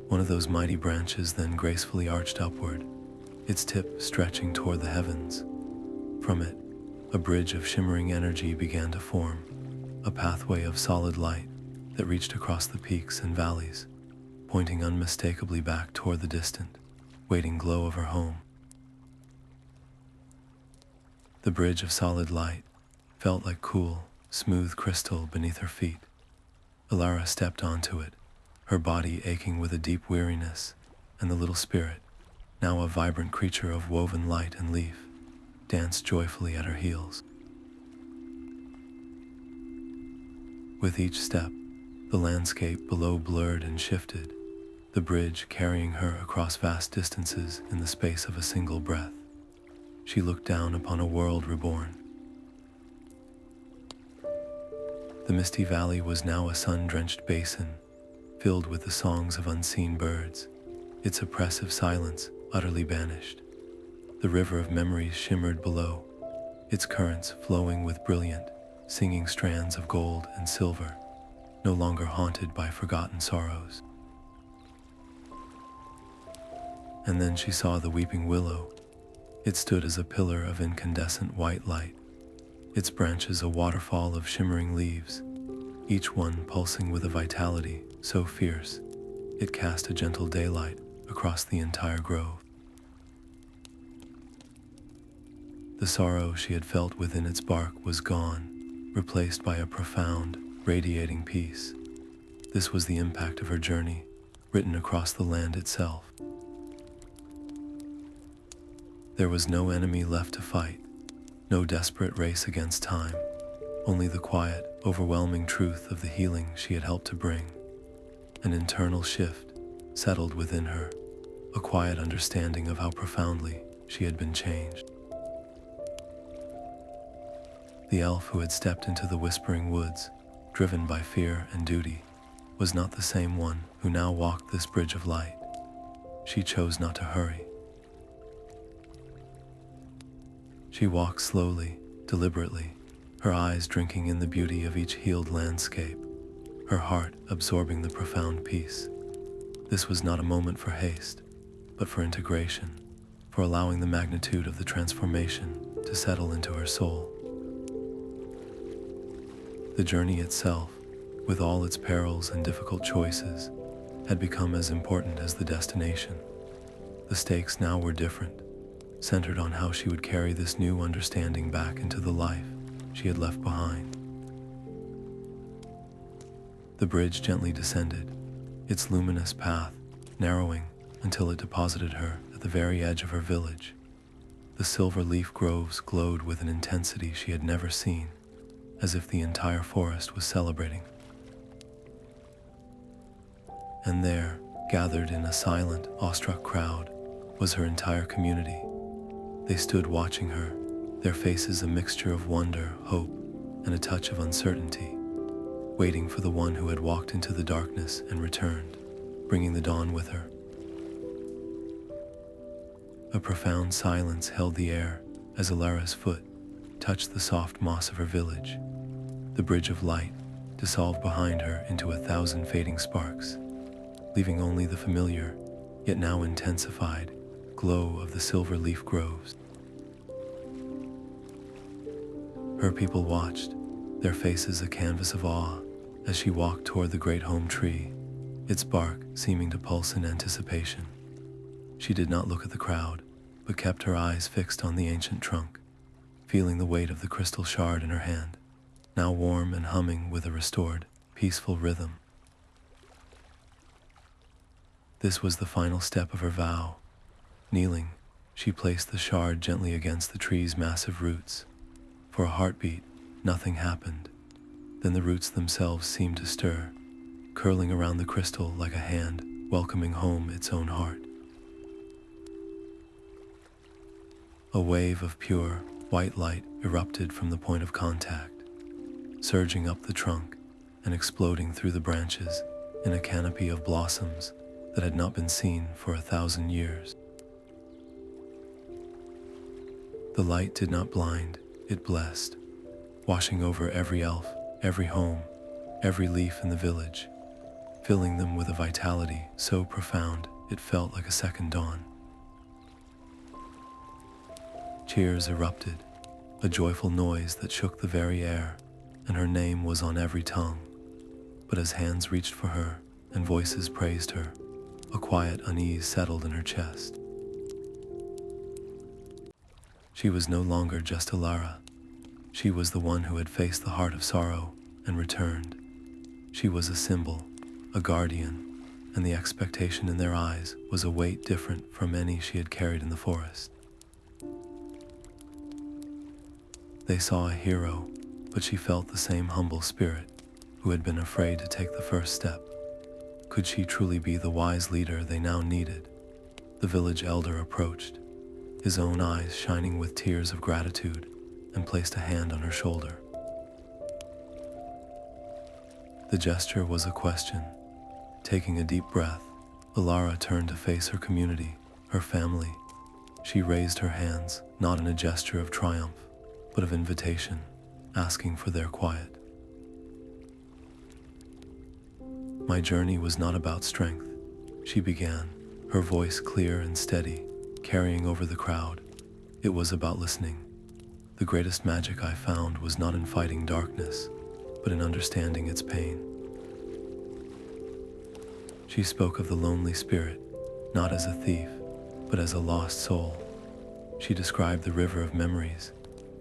One of those mighty branches then gracefully arched upward, its tip stretching toward the heavens. From it, a bridge of shimmering energy began to form, a pathway of solid light that reached across the peaks and valleys, pointing unmistakably back toward the distant, waiting glow of her home. The bridge of solid light felt like cool, smooth crystal beneath her feet. Alara stepped onto it, her body aching with a deep weariness, and the little spirit, now a vibrant creature of woven light and leaf, danced joyfully at her heels. With each step, the landscape below blurred and shifted, the bridge carrying her across vast distances in the space of a single breath. She looked down upon a world reborn. The misty valley was now a sun-drenched basin, filled with the songs of unseen birds, its oppressive silence utterly banished. The river of memories shimmered below, its currents flowing with brilliant, singing strands of gold and silver, no longer haunted by forgotten sorrows. And then she saw the weeping willow. It stood as a pillar of incandescent white light, its branches a waterfall of shimmering leaves, each one pulsing with a vitality so fierce it cast a gentle daylight across the entire grove. The sorrow she had felt within its bark was gone, replaced by a profound, radiating peace. This was the impact of her journey, written across the land itself. There was no enemy left to fight, no desperate race against time, only the quiet, overwhelming truth of the healing she had helped to bring. An internal shift settled within her, a quiet understanding of how profoundly she had been changed. The elf who had stepped into the whispering woods, driven by fear and duty, was not the same one who now walked this bridge of light. She chose not to hurry. She walked slowly, deliberately, her eyes drinking in the beauty of each healed landscape, her heart absorbing the profound peace. This was not a moment for haste, but for integration, for allowing the magnitude of the transformation to settle into her soul. The journey itself, with all its perils and difficult choices, had become as important as the destination. The stakes now were different, centered on how she would carry this new understanding back into the life she had left behind. The bridge gently descended, its luminous path narrowing until it deposited her at the very edge of her village. The silver leaf groves glowed with an intensity she had never seen, as if the entire forest was celebrating. And there, gathered in a silent, awestruck crowd, was her entire community. They stood watching her, their faces a mixture of wonder, hope, and a touch of uncertainty, waiting for the one who had walked into the darkness and returned, bringing the dawn with her. A profound silence held the air as Alara's foot touched the soft moss of her village. The bridge of light dissolved behind her into 1,000 fading sparks, leaving only the familiar, yet now intensified, glow of the silver leaf groves. Her people watched, their faces a canvas of awe, as she walked toward the great home tree, its bark seeming to pulse in anticipation. She did not look at the crowd, but kept her eyes fixed on the ancient trunk, feeling the weight of the crystal shard in her hand, now warm and humming with a restored, peaceful rhythm. This was the final step of her vow. Kneeling, she placed the shard gently against the tree's massive roots. For a heartbeat, nothing happened. Then the roots themselves seemed to stir, curling around the crystal like a hand welcoming home its own heart. A wave of pure, white light erupted from the point of contact, surging up the trunk and exploding through the branches in a canopy of blossoms that had not been seen for 1,000 years. The light did not blind, it blessed, washing over every elf, every home, every leaf in the village, filling them with a vitality so profound it felt like a second dawn. Cheers erupted, a joyful noise that shook the very air, and her name was on every tongue. But as hands reached for her and voices praised her, a quiet unease settled in her chest. She was no longer just Alara. She was the one who had faced the heart of sorrow and returned. She was a symbol, a guardian, and the expectation in their eyes was a weight different from any she had carried in the forest. They saw a hero, but she felt the same humble spirit who had been afraid to take the first step. Could she truly be the wise leader they now needed? The village elder approached, his own eyes shining with tears of gratitude, and placed a hand on her shoulder. The gesture was a question. Taking a deep breath, Alara turned to face her community, her family. She raised her hands, not in a gesture of triumph, but of invitation, asking for their quiet. My journey was not about strength, she began, her voice clear and steady, carrying over the crowd. It was about listening. The greatest magic I found was not in fighting darkness, but in understanding its pain. She spoke of the lonely spirit, not as a thief, but as a lost soul. She described the river of memories,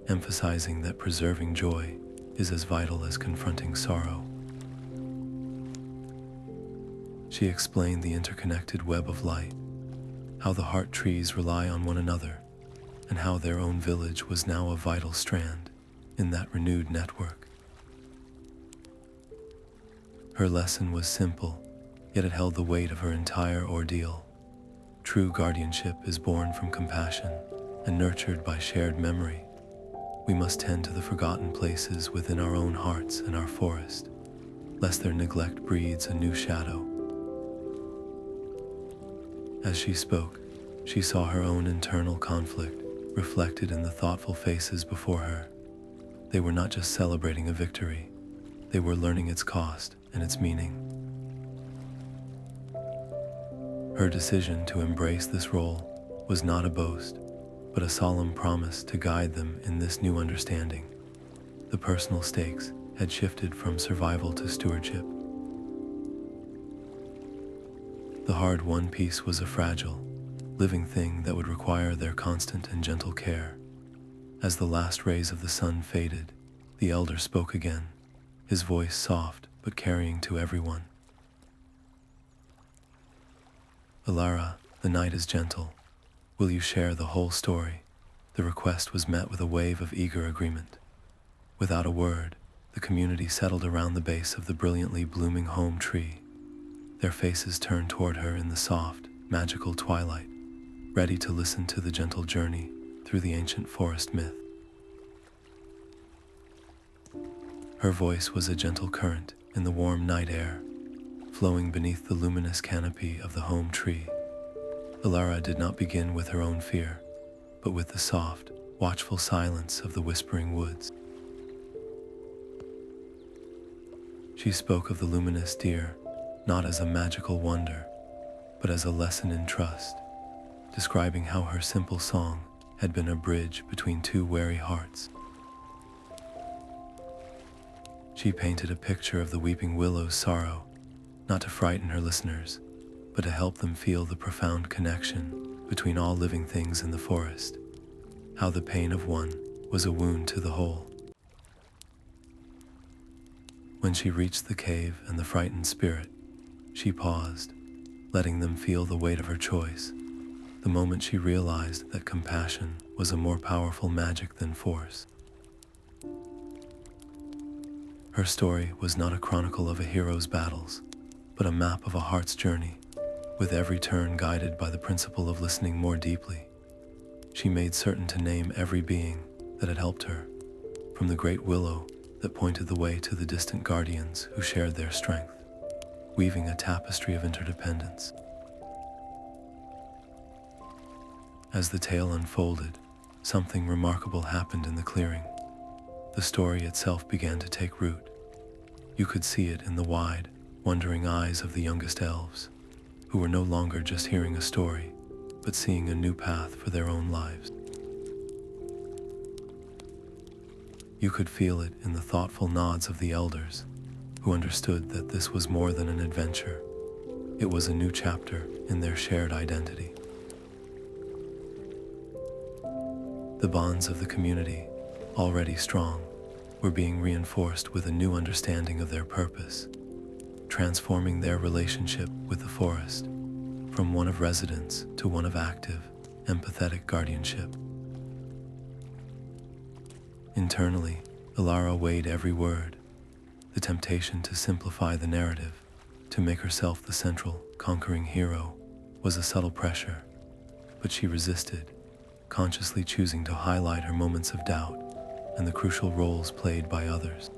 emphasizing that preserving joy is as vital as confronting sorrow. She explained the interconnected web of light, how the heart trees rely on one another, and how their own village was now a vital strand in that renewed network. Her lesson was simple, yet it held the weight of her entire ordeal. True guardianship is born from compassion, and nurtured by shared memory. We must tend to the forgotten places within our own hearts and our forest, lest their neglect breeds a new shadow. As she spoke, she saw her own internal conflict reflected in the thoughtful faces before her. They were not just celebrating a victory, they were learning its cost and its meaning. Her decision to embrace this role was not a boast, but a solemn promise to guide them in this new understanding. The personal stakes had shifted from survival to stewardship. The hard-won peace was a fragile, living thing that would require their constant and gentle care. As the last rays of the sun faded, the elder spoke again, his voice soft but carrying to everyone. Alara, the night is gentle. Will you share the whole story? The request was met with a wave of eager agreement. Without a word, the community settled around the base of the brilliantly blooming home tree. Their faces turned toward her in the soft, magical twilight, ready to listen to the gentle journey through the ancient forest myth. Her voice was a gentle current in the warm night air, flowing beneath the luminous canopy of the home tree. Alara did not begin with her own fear, but with the soft, watchful silence of the whispering woods. She spoke of the luminous deer, not as a magical wonder, but as a lesson in trust, describing how her simple song had been a bridge between two wary hearts. She painted a picture of the weeping Willow's sorrow, not to frighten her listeners, but to help them feel the profound connection between all living things in the forest, how the pain of one was a wound to the whole. When she reached the cave and the frightened spirit, she paused, letting them feel the weight of her choice, the moment she realized that compassion was a more powerful magic than force. Her story was not a chronicle of a hero's battles, but a map of a heart's journey, with every turn guided by the principle of listening more deeply. She made certain to name every being that had helped her, from the great Willow that pointed the way to the distant guardians who shared their strength, weaving a tapestry of interdependence. As the tale unfolded, something remarkable happened in the clearing. The story itself began to take root. You could see it in the wide, wondering eyes of the youngest elves, who were no longer just hearing a story, but seeing a new path for their own lives. You could feel it in the thoughtful nods of the elders, who understood that this was more than an adventure. It was a new chapter in their shared identity. The bonds of the community, already strong, were being reinforced with a new understanding of their purpose, transforming their relationship with the forest from one of residence to one of active, empathetic guardianship. Internally, Alara weighed every word. The temptation to simplify the narrative, to make herself the central, conquering hero, was a subtle pressure, but she resisted, consciously choosing to highlight her moments of doubt and the crucial roles played by others.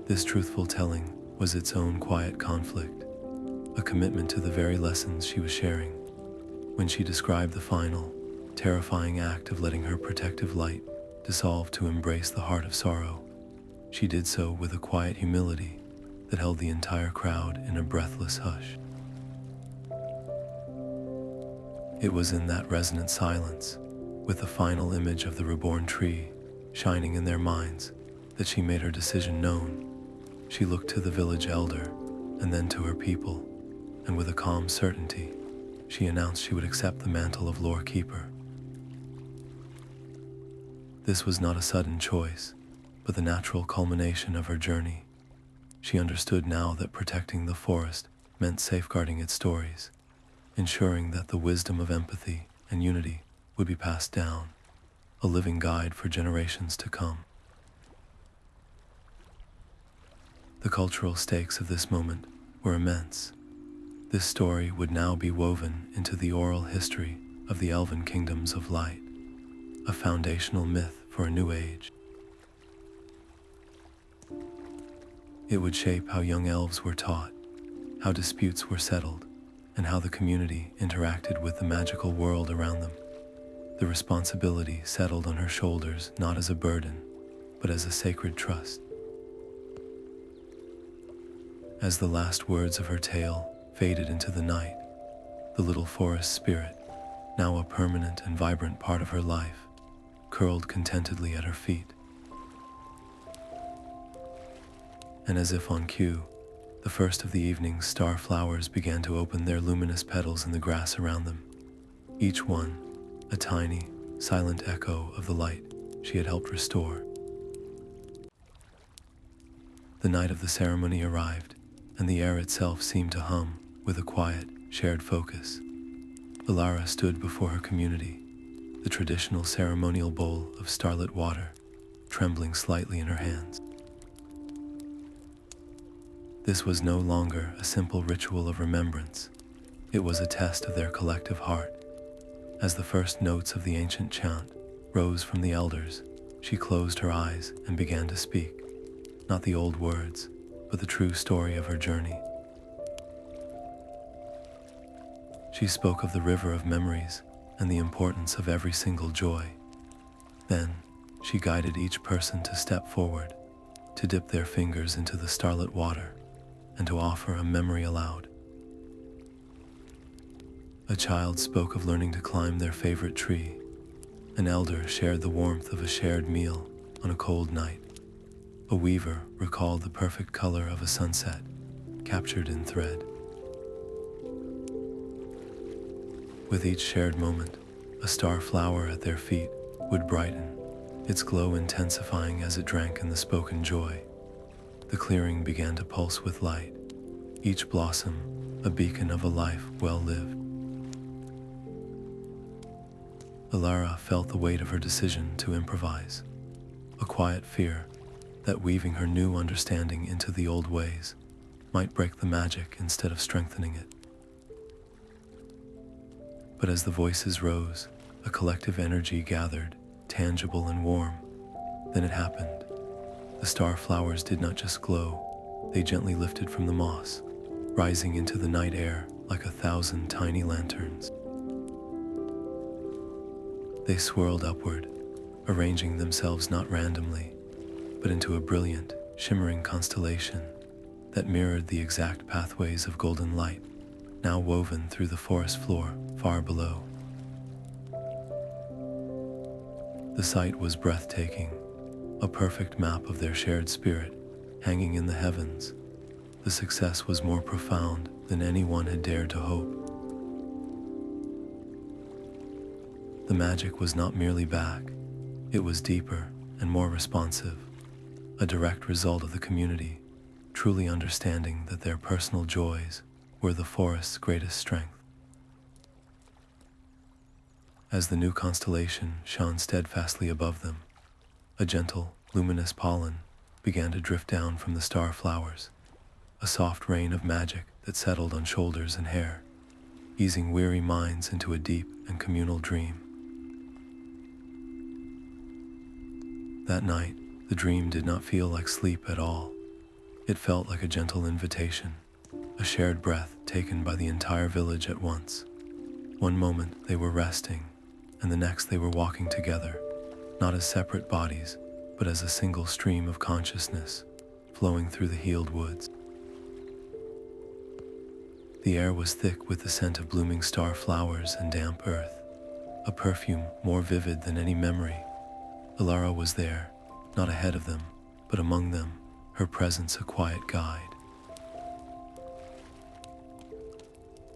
This truthful telling was its own quiet conflict, a commitment to the very lessons she was sharing. When she described the final, terrifying act of letting her protective light dissolve to embrace the heart of sorrow, she did so with a quiet humility that held the entire crowd in a breathless hush. It was in that resonant silence, with the final image of the reborn tree shining in their minds, that she made her decision known. She looked to the village elder and then to her people, and with a calm certainty, she announced she would accept the mantle of Lorekeeper. This was not a sudden choice, but the natural culmination of her journey. She understood now that protecting the forest meant safeguarding its stories, ensuring that the wisdom of empathy and unity would be passed down, a living guide for generations to come. The cultural stakes of this moment were immense. This story would now be woven into the oral history of the Elven kingdoms of light, a foundational myth for a new age. It would shape how young elves were taught, how disputes were settled, and how the community interacted with the magical world around them. The responsibility settled on her shoulders not as a burden, but as a sacred trust. As the last words of her tale faded into the night, the little forest spirit, now a permanent and vibrant part of her life, curled contentedly at her feet. And as if on cue, the first of the evening's star flowers began to open their luminous petals in the grass around them, each one a tiny, silent echo of the light she had helped restore. The night of the ceremony arrived, and the air itself seemed to hum with a quiet, shared focus. Ilara stood before her community, the traditional ceremonial bowl of starlit water trembling slightly in her hands. This was no longer a simple ritual of remembrance. It was a test of their collective heart. As the first notes of the ancient chant rose from the elders, she closed her eyes and began to speak, not the old words, but the true story of her journey. She spoke of the river of memories and the importance of every single joy. Then, she guided each person to step forward, to dip their fingers into the starlit water, and to offer a memory aloud. A child spoke of learning to climb their favorite tree. An elder shared the warmth of a shared meal on a cold night. A weaver recalled the perfect color of a sunset, captured in thread. With each shared moment, a star flower at their feet would brighten, its glow intensifying as it drank in the spoken joy. The clearing began to pulse with light, each blossom a beacon of a life well lived. Ilara felt the weight of her decision to improvise, a quiet fear that weaving her new understanding into the old ways might break the magic instead of strengthening it. But as the voices rose, a collective energy gathered, tangible and warm. Then it happened. The star flowers did not just glow, they gently lifted from the moss, rising into the night air like 1,000 tiny lanterns. They swirled upward, arranging themselves not randomly, but into a brilliant, shimmering constellation that mirrored the exact pathways of golden light, now woven through the forest floor far below. The sight was breathtaking, a perfect map of their shared spirit hanging in the heavens. The success was more profound than anyone had dared to hope. The magic was not merely back, it was deeper and more responsive, a direct result of the community truly understanding that their personal joys were the forest's greatest strength. As the new constellation shone steadfastly above them, a gentle, luminous pollen began to drift down from the star flowers, a soft rain of magic that settled on shoulders and hair, easing weary minds into a deep and communal dream. That night, the dream did not feel like sleep at all. It felt like a gentle invitation, a shared breath taken by the entire village at once. One moment they were resting, and the next they were walking together, not as separate bodies, but as a single stream of consciousness flowing through the healed woods. The air was thick with the scent of blooming star flowers and damp earth, a perfume more vivid than any memory. Ilara was there, not ahead of them, but among them, her presence a quiet guide.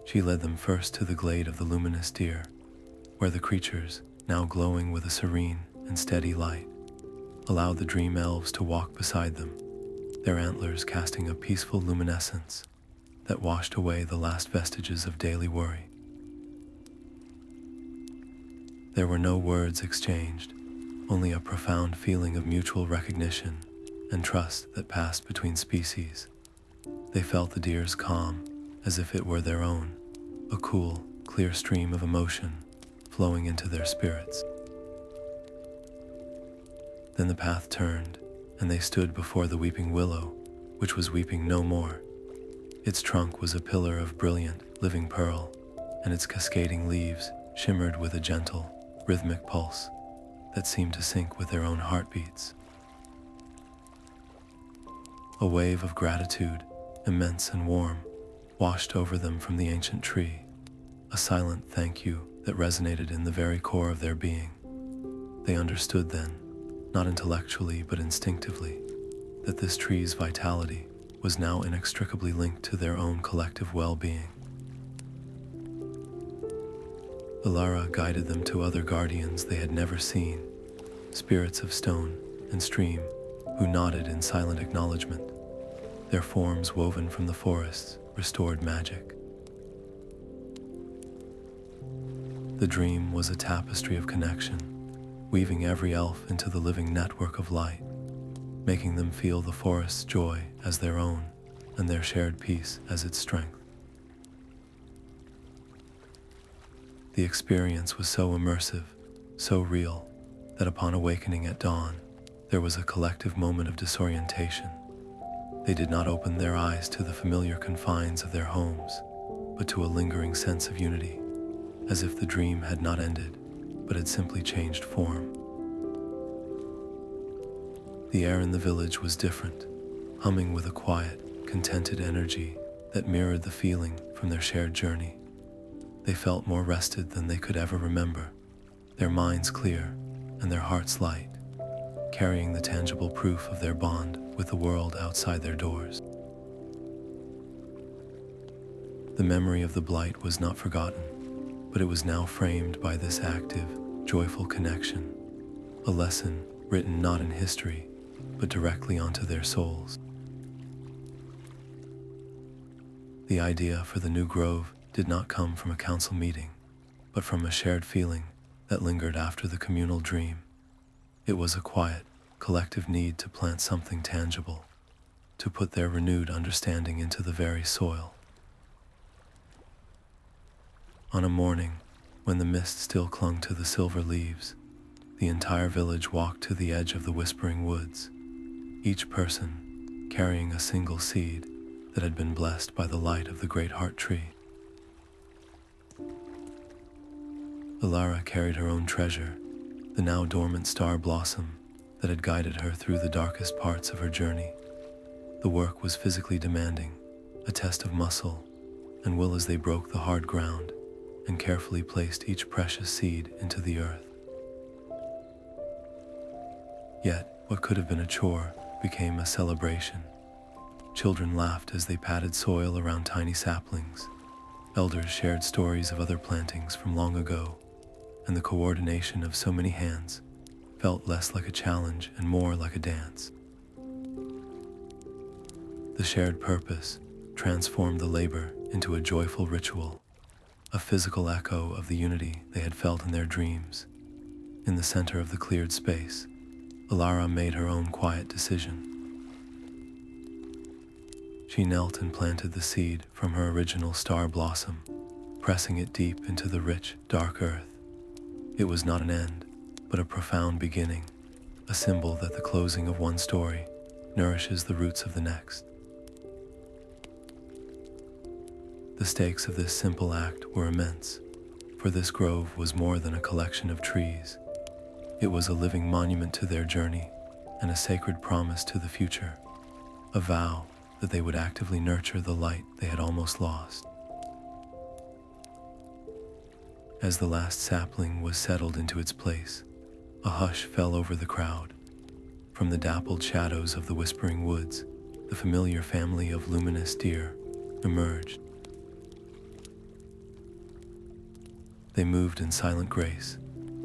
She led them first to the glade of the luminous deer, where the creatures, now glowing with a serene and steady light, allowed the dream elves to walk beside them, their antlers casting a peaceful luminescence that washed away the last vestiges of daily worry. There were no words exchanged, only a profound feeling of mutual recognition and trust that passed between species. They felt the deer's calm, as if it were their own, a cool, clear stream of emotion flowing into their spirits. Then the path turned, and they stood before the weeping willow, which was weeping no more. Its trunk was a pillar of brilliant, living pearl, and its cascading leaves shimmered with a gentle, rhythmic pulse that seemed to sync with their own heartbeats. A wave of gratitude, immense and warm, washed over them from the ancient tree, a silent thank you that resonated in the very core of their being. They understood then, not intellectually but instinctively, that this tree's vitality was now inextricably linked to their own collective well-being. Ilara guided them to other guardians they had never seen, spirits of stone and stream, who nodded in silent acknowledgement. Their forms woven from the forests restored magic. The dream was a tapestry of connection, weaving every elf into the living network of light, making them feel the forest's joy as their own and their shared peace as its strength. The experience was so immersive, so real, that upon awakening at dawn, there was a collective moment of disorientation. They did not open their eyes to the familiar confines of their homes, but to a lingering sense of unity, as if the dream had not ended, but had simply changed form. The air in the village was different, humming with a quiet, contented energy that mirrored the feeling from their shared journey. They felt more rested than they could ever remember, their minds clear and their hearts light, carrying the tangible proof of their bond with the world outside their doors. The memory of the blight was not forgotten, but it was now framed by this active, joyful connection, a lesson written not in history, but directly onto their souls. The idea for the new grove did not come from a council meeting, but from a shared feeling that lingered after the communal dream. It was a quiet, collective need to plant something tangible, to put their renewed understanding into the very soil. On a morning, when the mist still clung to the silver leaves, the entire village walked to the edge of the whispering woods, each person carrying a single seed that had been blessed by the light of the great heart tree. Ilara carried her own treasure, the now dormant star blossom that had guided her through the darkest parts of her journey. The work was physically demanding, a test of muscle and will as they broke the hard ground and carefully placed each precious seed into the earth. Yet, what could have been a chore became a celebration. Children laughed as they patted soil around tiny saplings. Elders shared stories of other plantings from long ago, and the coordination of so many hands felt less like a challenge and more like a dance. The shared purpose transformed the labor into a joyful ritual, a physical echo of the unity they had felt in their dreams. In the center of the cleared space, Ilara made her own quiet decision. She knelt and planted the seed from her original star blossom, pressing it deep into the rich, dark earth. It was not an end, but a profound beginning, a symbol that the closing of one story nourishes the roots of the next. The stakes of this simple act were immense, for this grove was more than a collection of trees. It was a living monument to their journey and a sacred promise to the future, a vow that they would actively nurture the light they had almost lost. As the last sapling was settled into its place, a hush fell over the crowd. From the dappled shadows of the whispering woods, the familiar family of luminous deer emerged. They moved in silent grace,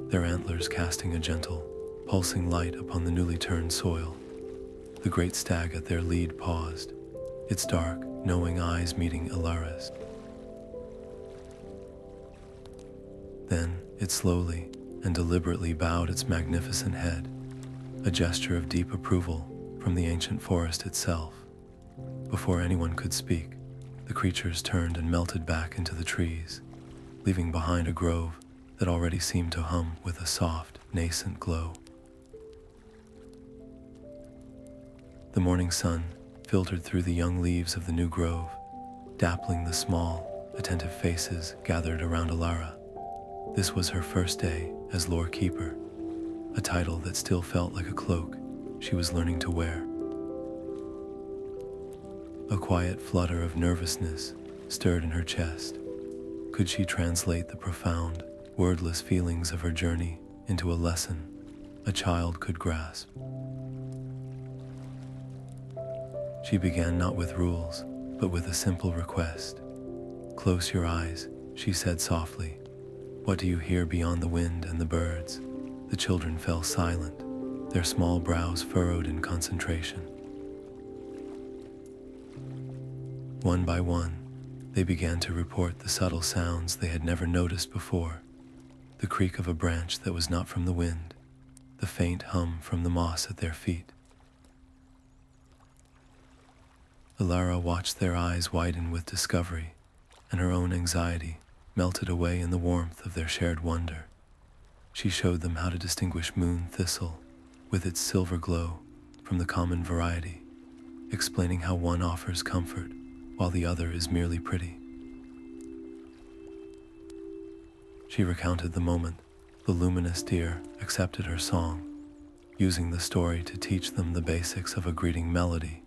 their antlers casting a gentle, pulsing light upon the newly turned soil. The great stag at their lead paused, its dark, knowing eyes meeting Ilara's. Then it slowly and deliberately bowed its magnificent head, a gesture of deep approval from the ancient forest itself. Before anyone could speak, the The creatures turned and melted back into the trees, leaving behind a grove that already seemed to hum with a soft, nascent glow. The morning sun filtered through the young leaves of the new grove, dappling the small, attentive faces gathered around Alara. This was her first day as Lorekeeper, a title that still felt like a cloak she was learning to wear. A quiet flutter of nervousness stirred in her chest. Could she translate the profound, wordless feelings of her journey into a lesson a child could grasp? She began not with rules, but with a simple request. "Close your eyes," she said softly. "What do you hear beyond the wind and the birds?" The children fell silent, their small brows furrowed in concentration. One by one, they began to report the subtle sounds they had never noticed before. The creak of a branch that was not from the wind, the faint hum from the moss at their feet. Alara watched their eyes widen with discovery, and her own anxiety melted away in the warmth of their shared wonder. She showed them how to distinguish moon thistle, with its silver glow, from the common variety, explaining how one offers comfort while the other is merely pretty. She recounted the moment the luminous deer accepted her song, using the story to teach them the basics of a greeting melody,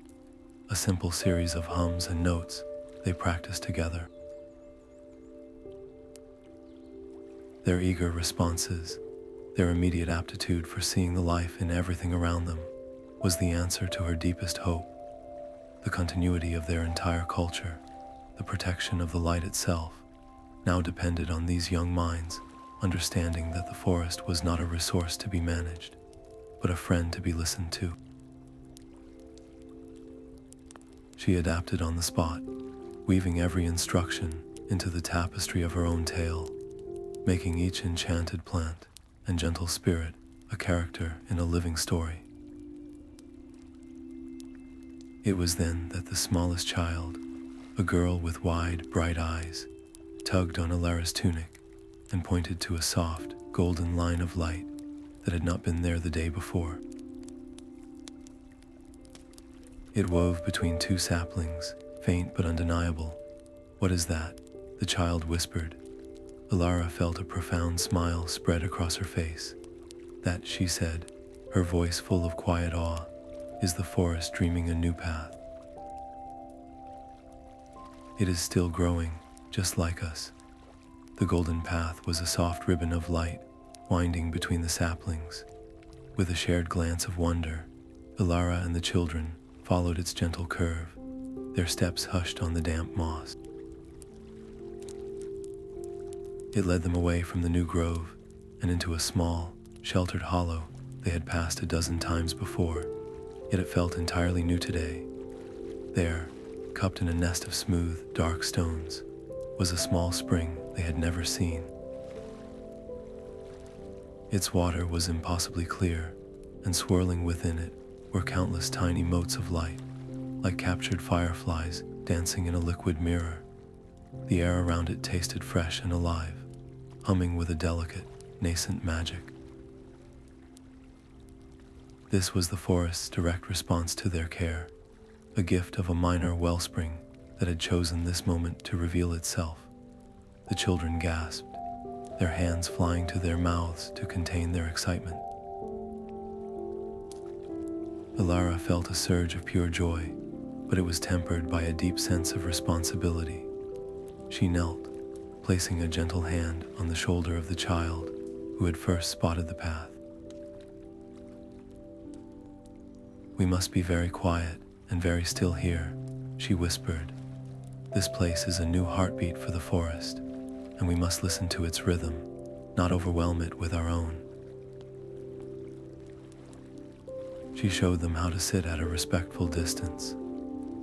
a simple series of hums and notes they practiced together. Their eager responses, their immediate aptitude for seeing the life in everything around them, was the answer to her deepest hope. The continuity of their entire culture, the protection of the light itself, now depended on these young minds understanding that the forest was not a resource to be managed, but a friend to be listened to. She adapted on the spot, weaving every instruction into the tapestry of her own tale, making each enchanted plant and gentle spirit a character in a living story. It was then that the smallest child, a girl with wide, bright eyes, tugged on Alara's tunic and pointed to a soft, golden line of light that had not been there the day before. It wove between two saplings, faint but undeniable. "What is that?" the child whispered. Alara felt a profound smile spread across her face. "That," she said, her voice full of quiet awe, "is the forest dreaming a new path. It is still growing, just like us." The golden path was a soft ribbon of light, winding between the saplings. With a shared glance of wonder, Alara and the children followed its gentle curve, their steps hushed on the damp moss. It led them away from the new grove and into a small, sheltered hollow they had passed a dozen times before, yet it felt entirely new today. There, cupped in a nest of smooth, dark stones, was a small spring they had never seen. Its water was impossibly clear, and swirling within it were countless tiny motes of light, like captured fireflies dancing in a liquid mirror. The air around it tasted fresh and alive, humming with a delicate, nascent magic. This was the forest's direct response to their care, a gift of a minor wellspring that had chosen this moment to reveal itself. The children gasped, their hands flying to their mouths to contain their excitement. Alara felt a surge of pure joy, but it was tempered by a deep sense of responsibility. She knelt, placing a gentle hand on the shoulder of the child who had first spotted the path. "We must be very quiet and very still here," she whispered. "This place is a new heartbeat for the forest, and we must listen to its rhythm, not overwhelm it with our own." She showed them how to sit at a respectful distance,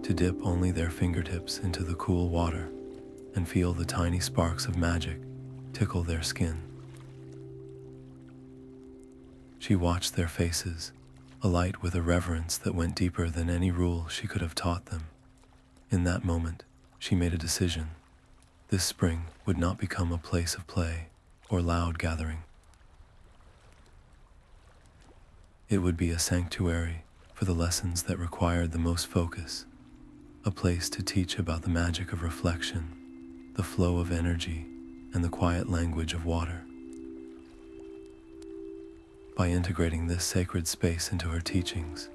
to dip only their fingertips into the cool water and feel the tiny sparks of magic tickle their skin. She watched their faces, alight with a reverence that went deeper than any rule she could have taught them. In that moment, she made a decision. This spring would not become a place of play or loud gathering. It would be a sanctuary for the lessons that required the most focus, a place to teach about the magic of reflection, the flow of energy, and the quiet language of water. By integrating this sacred space into her teachings,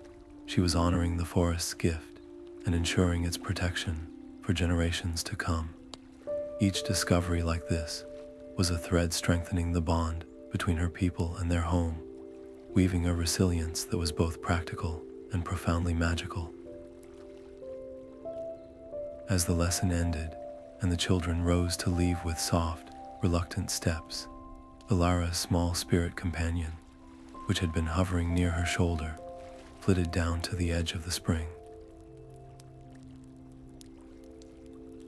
she was honoring the forest's gift and ensuring its protection for generations to come. Each discovery like this was a thread strengthening the bond between her people and their home, weaving a resilience that was both practical and profoundly magical. As the lesson ended and the children rose to leave with soft, reluctant steps, Ilara's small spirit companion, which had been hovering near her shoulder, flitted down to the edge of the spring.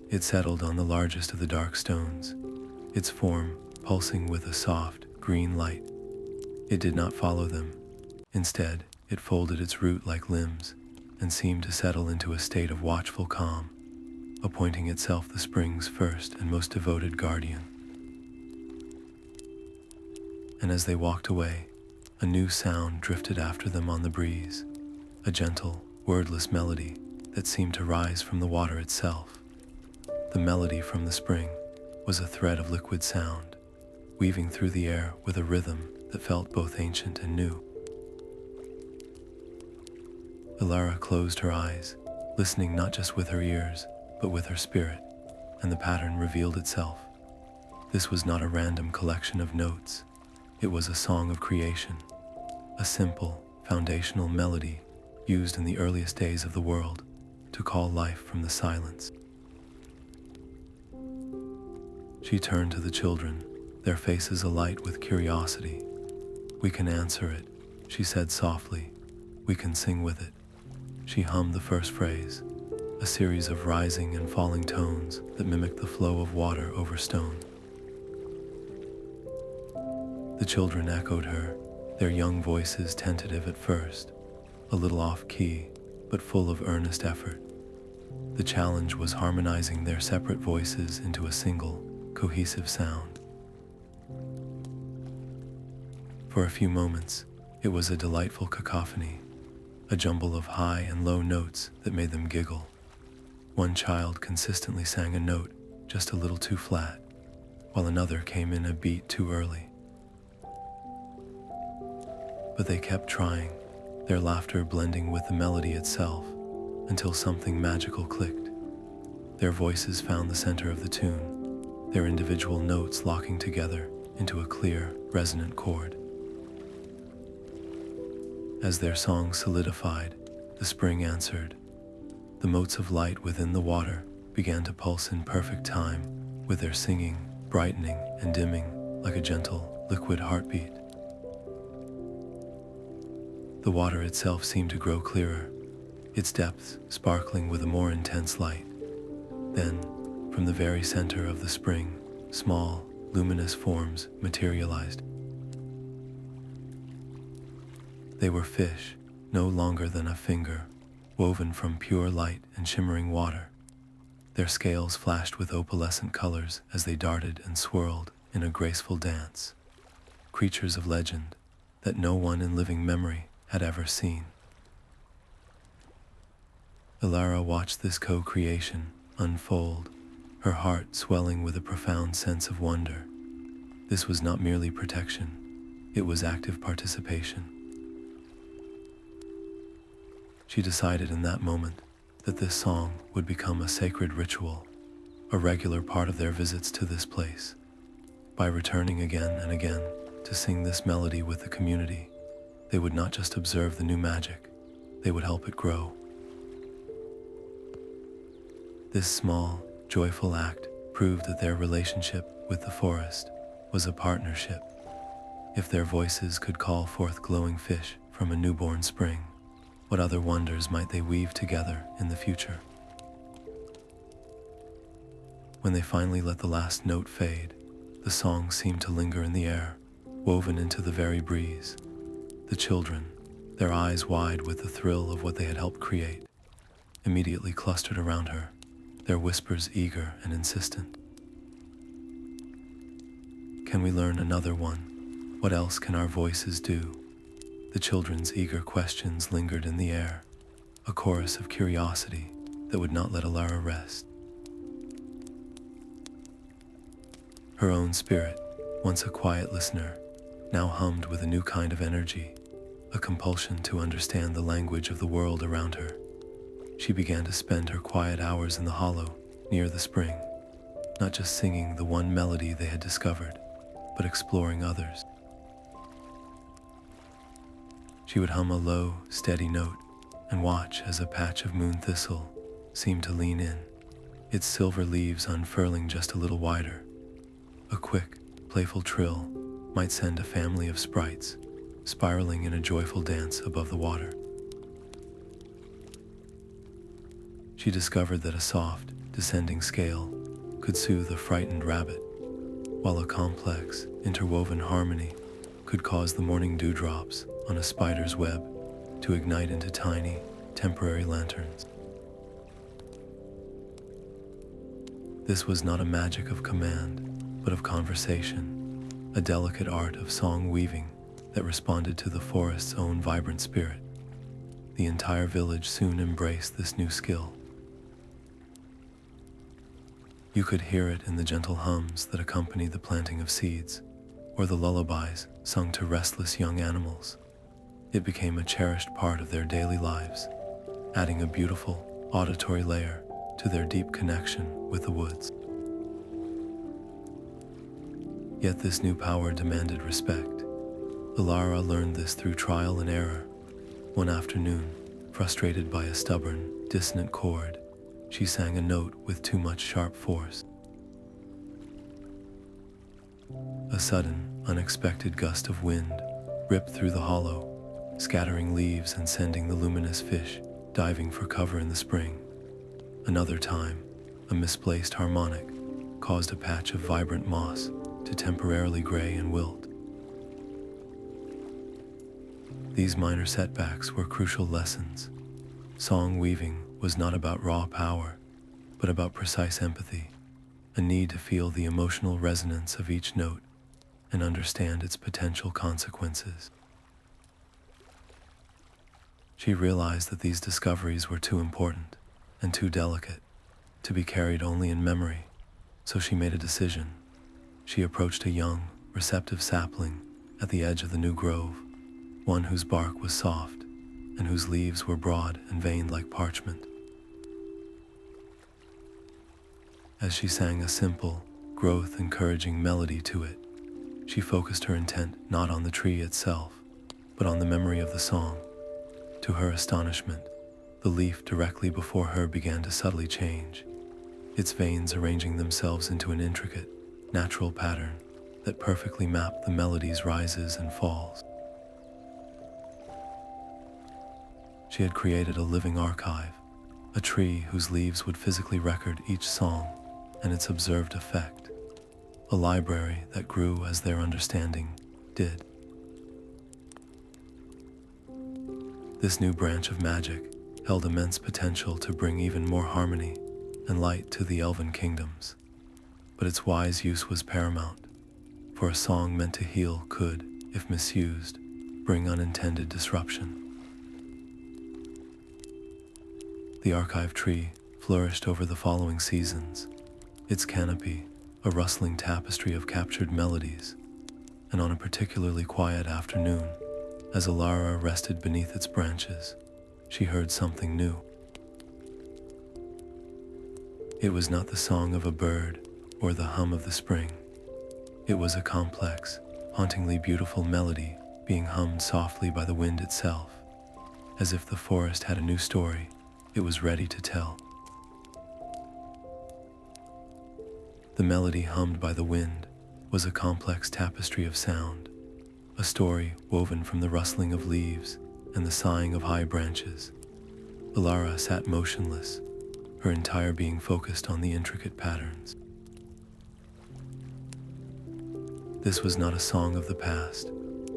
It settled on the largest of the dark stones, its form pulsing with a soft, green light. It did not follow them. Instead, it folded its root like limbs and seemed to settle into a state of watchful calm, appointing itself the spring's first and most devoted guardian. And as they walked away, a new sound drifted after them on the breeze, a gentle, wordless melody that seemed to rise from the water itself. The melody from the spring was a thread of liquid sound, weaving through the air with a rhythm that felt both ancient and new. Ilara closed her eyes, listening not just with her ears, but with her spirit, and the pattern revealed itself. This was not a random collection of notes. It was a song of creation, a simple, foundational melody used in the earliest days of the world to call life from the silence. She turned to the children, their faces alight with curiosity. "We can answer it," she said softly. "We can sing with it." She hummed the first phrase, a series of rising and falling tones that mimicked the flow of water over stone. The children echoed her, their young voices tentative at first, a little off-key, but full of earnest effort. The challenge was harmonizing their separate voices into a single, cohesive sound. For a few moments, it was a delightful cacophony, a jumble of high and low notes that made them giggle. One child consistently sang a note just a little too flat, while another came in a beat too early. But they kept trying, their laughter blending with the melody itself, until something magical clicked. Their voices found the center of the tune, their individual notes locking together into a clear, resonant chord. As their song solidified, the spring answered. The motes of light within the water began to pulse in perfect time, with their singing, brightening, and dimming like a gentle, liquid heartbeat. The water itself seemed to grow clearer, its depths sparkling with a more intense light. Then, from the very center of the spring, small, luminous forms materialized. They were fish, no longer than a finger, woven from pure light and shimmering water. Their scales flashed with opalescent colors as they darted and swirled in a graceful dance. Creatures of legend that no one in living memory had ever seen. Ilara watched this co-creation unfold, her heart swelling with a profound sense of wonder. This was not merely protection, it was active participation. She decided in that moment that this song would become a sacred ritual, a regular part of their visits to this place. By returning again and again to sing this melody with the community, they would not just observe the new magic, they would help it grow. This small, joyful act proved that their relationship with the forest was a partnership. If their voices could call forth glowing fish from a newborn spring, what other wonders might they weave together in the future? When they finally let the last note fade, the song seemed to linger in the air, woven into the very breeze. The children, their eyes wide with the thrill of what they had helped create, immediately clustered around her, their whispers eager and insistent. Can we learn another one? What else can our voices do? The children's eager questions lingered in the air, a chorus of curiosity that would not let Alara rest. Her own spirit, once a quiet listener, now hummed with a new kind of energy, a compulsion to understand the language of the world around her. She began to spend her quiet hours in the hollow, near the spring, not just singing the one melody they had discovered, but exploring others. She would hum a low, steady note and watch as a patch of moon thistle seemed to lean in, its silver leaves unfurling just a little wider. A quick, playful trill might send a family of sprites spiraling in a joyful dance above the water. She discovered that a soft, descending scale could soothe a frightened rabbit, while a complex, interwoven harmony could cause the morning dewdrops on a spider's web to ignite into tiny, temporary lanterns. This was not a magic of command, but of conversation, a delicate art of song weaving that responded to the forest's own vibrant spirit. The entire village soon embraced this new skill. You could hear it in the gentle hums that accompanied the planting of seeds, or the lullabies sung to restless young animals. It became a cherished part of their daily lives, adding a beautiful auditory layer to their deep connection with the woods. Yet this new power demanded respect. Alara learned this through trial and error. One afternoon, frustrated by a stubborn, dissonant chord, she sang a note with too much sharp force. A sudden, unexpected gust of wind ripped through the hollow, scattering leaves and sending the luminous fish diving for cover in the spring. Another time, a misplaced harmonic caused a patch of vibrant moss to temporarily gray and wilt. These minor setbacks were crucial lessons. Song weaving was not about raw power, but about precise empathy, a need to feel the emotional resonance of each note and understand its potential consequences. She realized that these discoveries were too important and too delicate to be carried only in memory, so she made a decision. She approached a young, receptive sapling at the edge of the new grove, one whose bark was soft and whose leaves were broad and veined like parchment. As she sang a simple, growth-encouraging melody to it, she focused her intent not on the tree itself, but on the memory of the song. To her astonishment, the leaf directly before her began to subtly change, its veins arranging themselves into an intricate, natural pattern that perfectly mapped the melody's rises and falls. She had created a living archive, a tree whose leaves would physically record each song and its observed effect, a library that grew as their understanding did. This new branch of magic held immense potential to bring even more harmony and light to the Elven kingdoms, but its wise use was paramount, for a song meant to heal could, if misused, bring unintended disruption. The archive tree flourished over the following seasons, its canopy a rustling tapestry of captured melodies, and on a particularly quiet afternoon, as Alara rested beneath its branches, she heard something new. It was not the song of a bird or the hum of the spring. It was a complex, hauntingly beautiful melody being hummed softly by the wind itself, as if the forest had a new story it was ready to tell. The melody hummed by the wind was a complex tapestry of sound, a story woven from the rustling of leaves and the sighing of high branches. Alara sat motionless, her entire being focused on the intricate patterns. This was not a song of the past,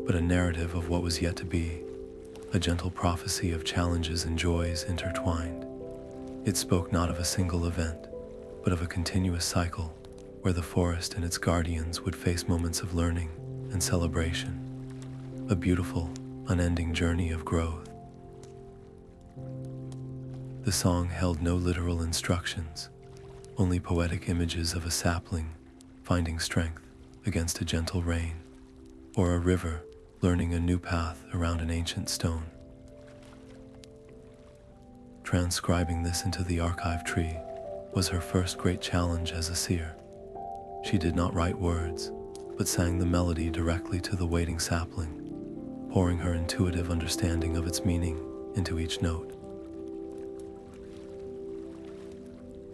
but a narrative of what was yet to be, a gentle prophecy of challenges and joys intertwined. It spoke not of a single event, but of a continuous cycle where the forest and its guardians would face moments of learning and celebration, a beautiful, unending journey of growth. The song held no literal instructions, only poetic images of a sapling finding strength against a gentle rain, or a river learning a new path around an ancient stone. Transcribing this into the archive tree was her first great challenge as a seer. She did not write words, but sang the melody directly to the waiting sapling, pouring her intuitive understanding of its meaning into each note.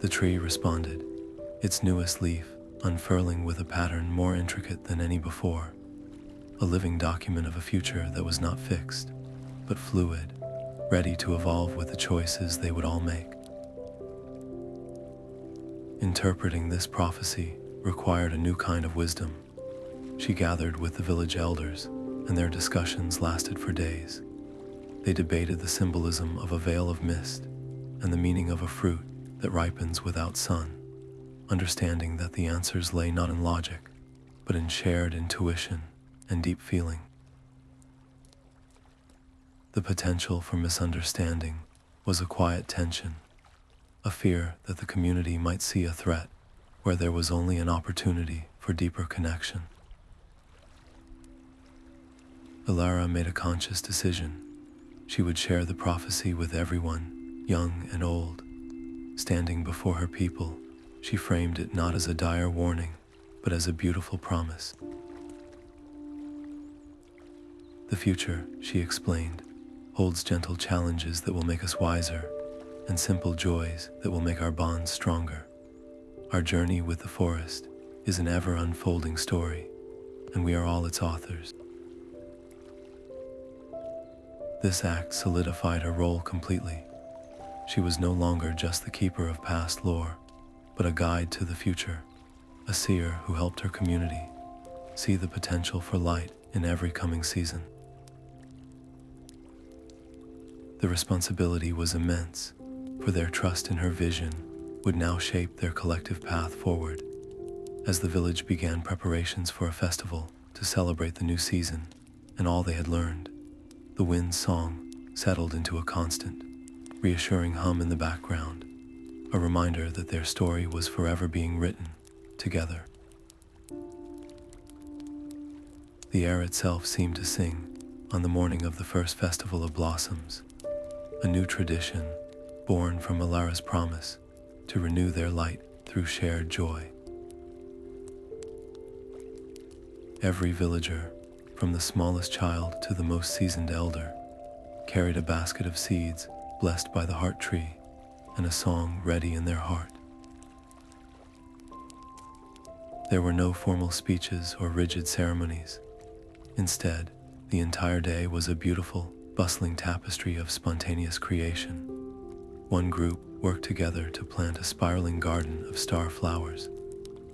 The tree responded, its newest leaf unfurling with a pattern more intricate than any before, a living document of a future that was not fixed, but fluid, ready to evolve with the choices they would all make. Interpreting this prophecy required a new kind of wisdom. She gathered with the village elders, and their discussions lasted for days. They debated the symbolism of a veil of mist and the meaning of a fruit that ripens without sun, understanding that the answers lay not in logic, but in shared intuition and deep feeling. The potential for misunderstanding was a quiet tension, a fear that the community might see a threat where there was only an opportunity for deeper connection. Ilara made a conscious decision. She would share the prophecy with everyone, young and old. Standing before her people, she framed it not as a dire warning, but as a beautiful promise. The future, she explained, holds gentle challenges that will make us wiser, and simple joys that will make our bonds stronger. Our journey with the forest is an ever-unfolding story, and we are all its authors. This act solidified her role completely. She was no longer just the keeper of past lore, but a guide to the future, a seer who helped her community see the potential for light in every coming season. The responsibility was immense, for their trust in her vision would now shape their collective path forward. As the village began preparations for a festival to celebrate the new season and all they had learned, the wind's song settled into a constant, reassuring hum in the background, a reminder that their story was forever being written together. The air itself seemed to sing on the morning of the first Festival of Blossoms, a new tradition born from Ilara's promise to renew their light through shared joy. Every villager, from the smallest child to the most seasoned elder, carried a basket of seeds blessed by the heart tree and a song ready in their heart. There were no formal speeches or rigid ceremonies. Instead, the entire day was a beautiful, bustling tapestry of spontaneous creation. One group worked together to plant a spiraling garden of star flowers,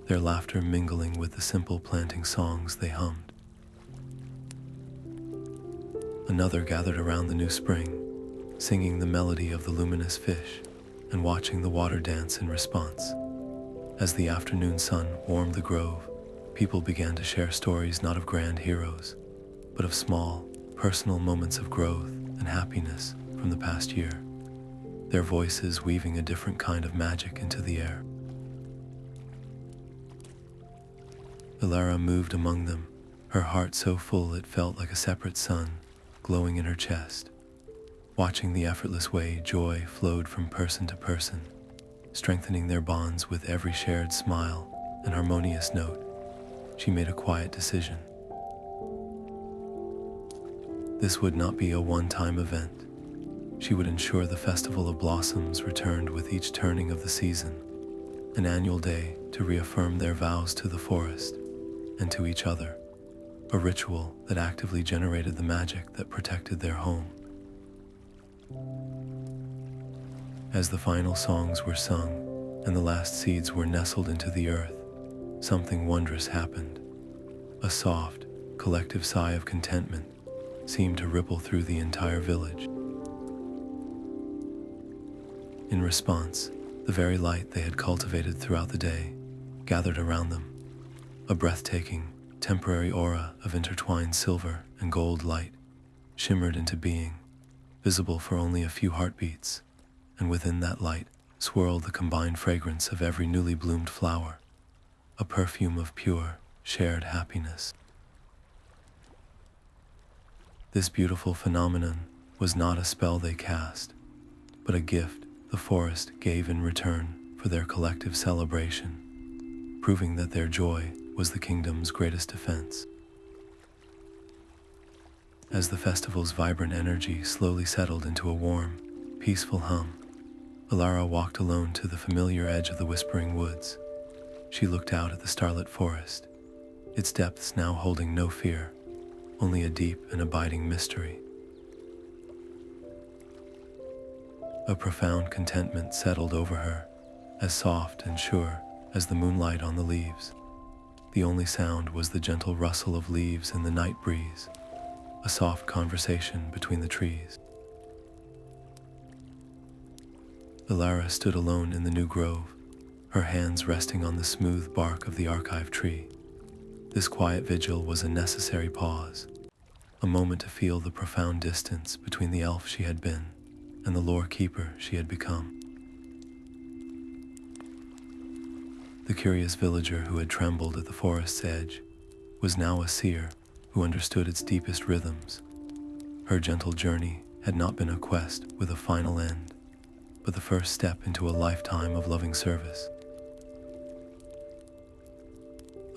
their laughter mingling with the simple planting songs they hummed. Another gathered around the new spring, singing the melody of the luminous fish and watching the water dance in response. As the afternoon sun warmed the grove, people began to share stories not of grand heroes, but of small, personal moments of growth and happiness from the past year, their voices weaving a different kind of magic into the air. Ilara moved among them, her heart so full it felt like a separate sun glowing in her chest. Watching the effortless way joy flowed from person to person, strengthening their bonds with every shared smile and harmonious note, she made a quiet decision. This would not be a one-time event. She would ensure the Festival of Blossoms returned with each turning of the season, an annual day to reaffirm their vows to the forest and to each other, a ritual that actively generated the magic that protected their home. As the final songs were sung and the last seeds were nestled into the earth, something wondrous happened. A soft, collective sigh of contentment seemed to ripple through the entire village. In response, The very light they had cultivated throughout the day gathered around them, a breathtaking, temporary aura of intertwined silver and gold light shimmered into being, visible for only a few heartbeats, and within that light swirled the combined fragrance of every newly bloomed flower, a perfume of pure, shared happiness. This beautiful phenomenon was not a spell they cast, but a gift the forest gave in return for their collective celebration, proving that their joy was the kingdom's greatest defense. As the festival's vibrant energy slowly settled into a warm, peaceful hum, Alara walked alone to the familiar edge of the Whispering Woods. She looked out at the starlit forest, its depths now holding no fear, only a deep and abiding mystery. A profound contentment settled over her, as soft and sure as the moonlight on the leaves. The only sound was the gentle rustle of leaves in the night breeze, a soft conversation between the trees. Alara stood alone in the new grove, her hands resting on the smooth bark of the archive tree. This quiet vigil was a necessary pause, a moment to feel the profound distance between the elf she had been and the Lorekeeper she had become. The curious villager who had trembled at the forest's edge was now a seer who understood its deepest rhythms. Her gentle journey had not been a quest with a final end, but the first step into a lifetime of loving service.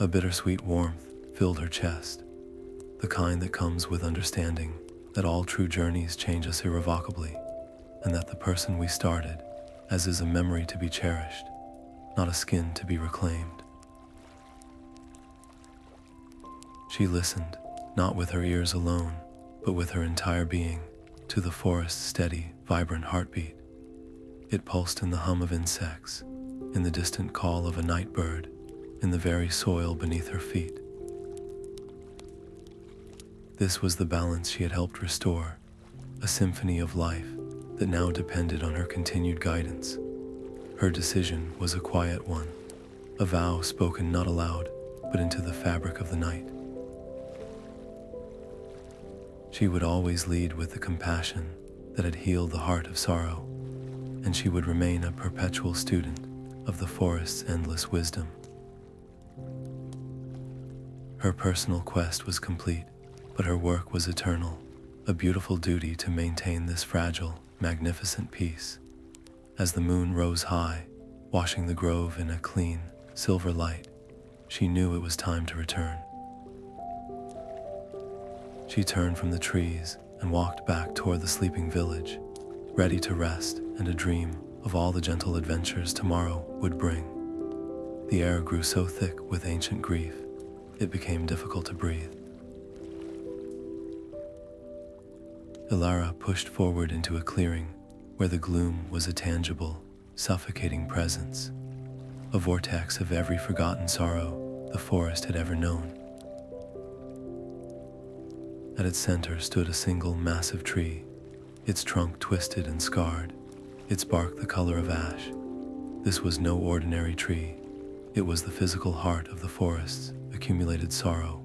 A bittersweet warmth filled her chest, the kind that comes with understanding that all true journeys change us irrevocably, and that the person we started as is a memory to be cherished, not a skin to be reclaimed. She listened, not with her ears alone, but with her entire being, to the forest's steady, vibrant heartbeat. It pulsed in the hum of insects, in the distant call of a night bird, in the very soil beneath her feet. This was the balance she had helped restore, a symphony of life that now depended on her continued guidance. Her decision was a quiet one, a vow spoken not aloud, but into the fabric of the night. She would always lead with the compassion that had healed the heart of sorrow, and she would remain a perpetual student of the forest's endless wisdom. Her personal quest was complete, but her work was eternal, a beautiful duty to maintain this fragile, magnificent peace. As the moon rose high, washing the grove in a clean, silver light, she knew it was time to return. She turned from the trees and walked back toward the sleeping village, ready to rest and a dream of all the gentle adventures tomorrow would bring. The air grew so thick with ancient grief, it became difficult to breathe. Alara pushed forward into a clearing where the gloom was a tangible, suffocating presence, a vortex of every forgotten sorrow the forest had ever known. At its center stood a single massive tree, its trunk twisted and scarred, its bark the color of ash. This was no ordinary tree. It was the physical heart of the forest's accumulated sorrow,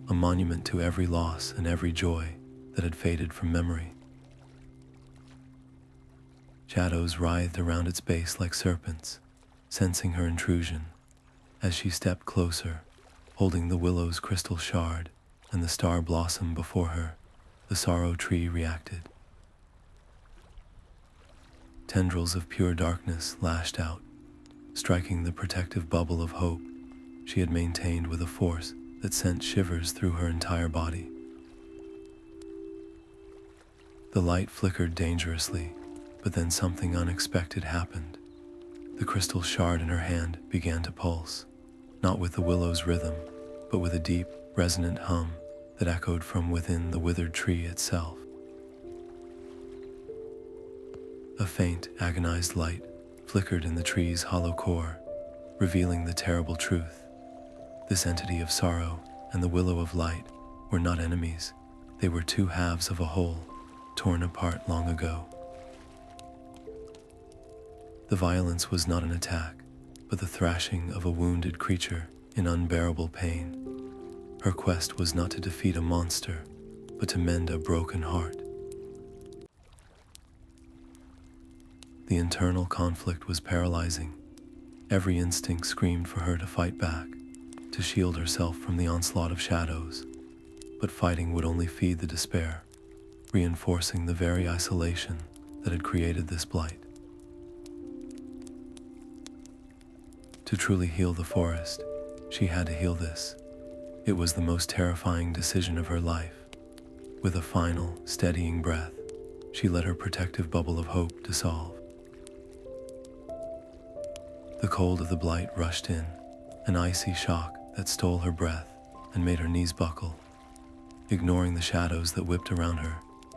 a monument to every loss and every joy that had faded from memory. Shadows writhed around its base like serpents, sensing her intrusion. As she stepped closer, holding the willow's crystal shard and the star blossom before her, the sorrow tree reacted. Tendrils of pure darkness lashed out, striking the protective bubble of hope she had maintained with a force that sent shivers through her entire body. The light flickered dangerously, but then something unexpected happened. The crystal shard in her hand began to pulse, not with the willow's rhythm, but with a deep, resonant hum that echoed from within the withered tree itself. A faint, agonized light flickered in the tree's hollow core, revealing the terrible truth. This entity of sorrow and the willow of light were not enemies. They were two halves of a whole, torn apart long ago. The violence was not an attack, but the thrashing of a wounded creature in unbearable pain. Her quest was not to defeat a monster, but to mend a broken heart. The internal conflict was paralyzing. Every instinct screamed for her to fight back, to shield herself from the onslaught of shadows. But fighting would only feed the despair, reinforcing the very isolation that had created this blight. To truly heal the forest, she had to heal this. It was the most terrifying decision of her life. With a final, steadying breath, she let her protective bubble of hope dissolve. The cold of the blight rushed in, an icy shock that stole her breath and made her knees buckle. Ignoring the shadows that whipped around her,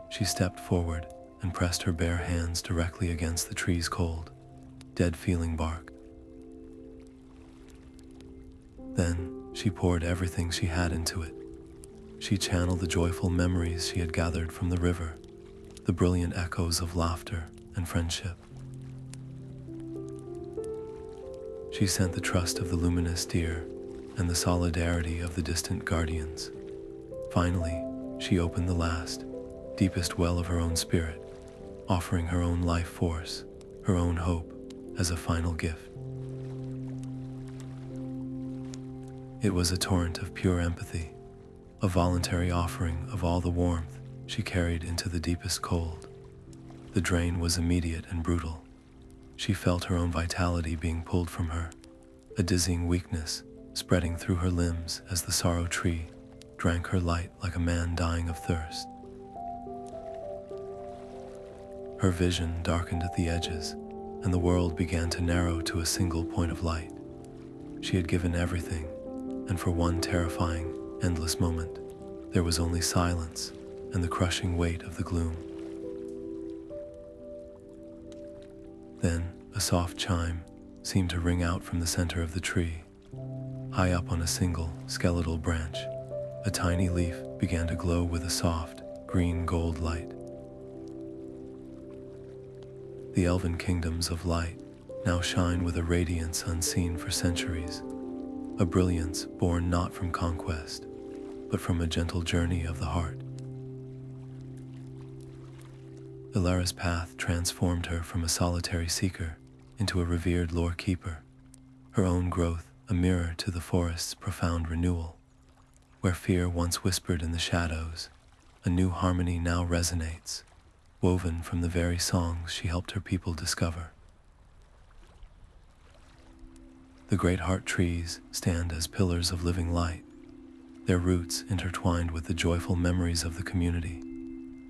she stepped forward and pressed her bare hands directly against the tree's cold, dead-feeling bark. Then she poured everything she had into it. She channeled the joyful memories she had gathered from the river, the brilliant echoes of laughter and friendship. She sent the trust of the luminous deer and the solidarity of the distant guardians. Finally, she opened the last, deepest well of her own spirit, offering her own life force, her own hope, as a final gift. It was a torrent of pure empathy, a voluntary offering of all the warmth she carried into the deepest cold. The drain was immediate and brutal. She felt her own vitality being pulled from her, a dizzying weakness spreading through her limbs as the sorrow tree drank her light like a man dying of thirst. Her vision darkened at the edges, and the world began to narrow to a single point of light. She had given everything, and for one terrifying, endless moment, there was only silence and the crushing weight of the gloom. Then a soft chime seemed to ring out from the center of the tree. High up on a single, skeletal branch, a tiny leaf began to glow with a soft, green-gold light. The elven kingdoms of light now shine with a radiance unseen for centuries, a brilliance born not from conquest, but from a gentle journey of the heart. Ilara's path transformed her from a solitary seeker into a revered Lorekeeper, her own growth a mirror to the forest's profound renewal. Where fear once whispered in the shadows, a new harmony now resonates, woven from the very songs she helped her people discover. The great heart trees stand as pillars of living light, their roots intertwined with the joyful memories of the community,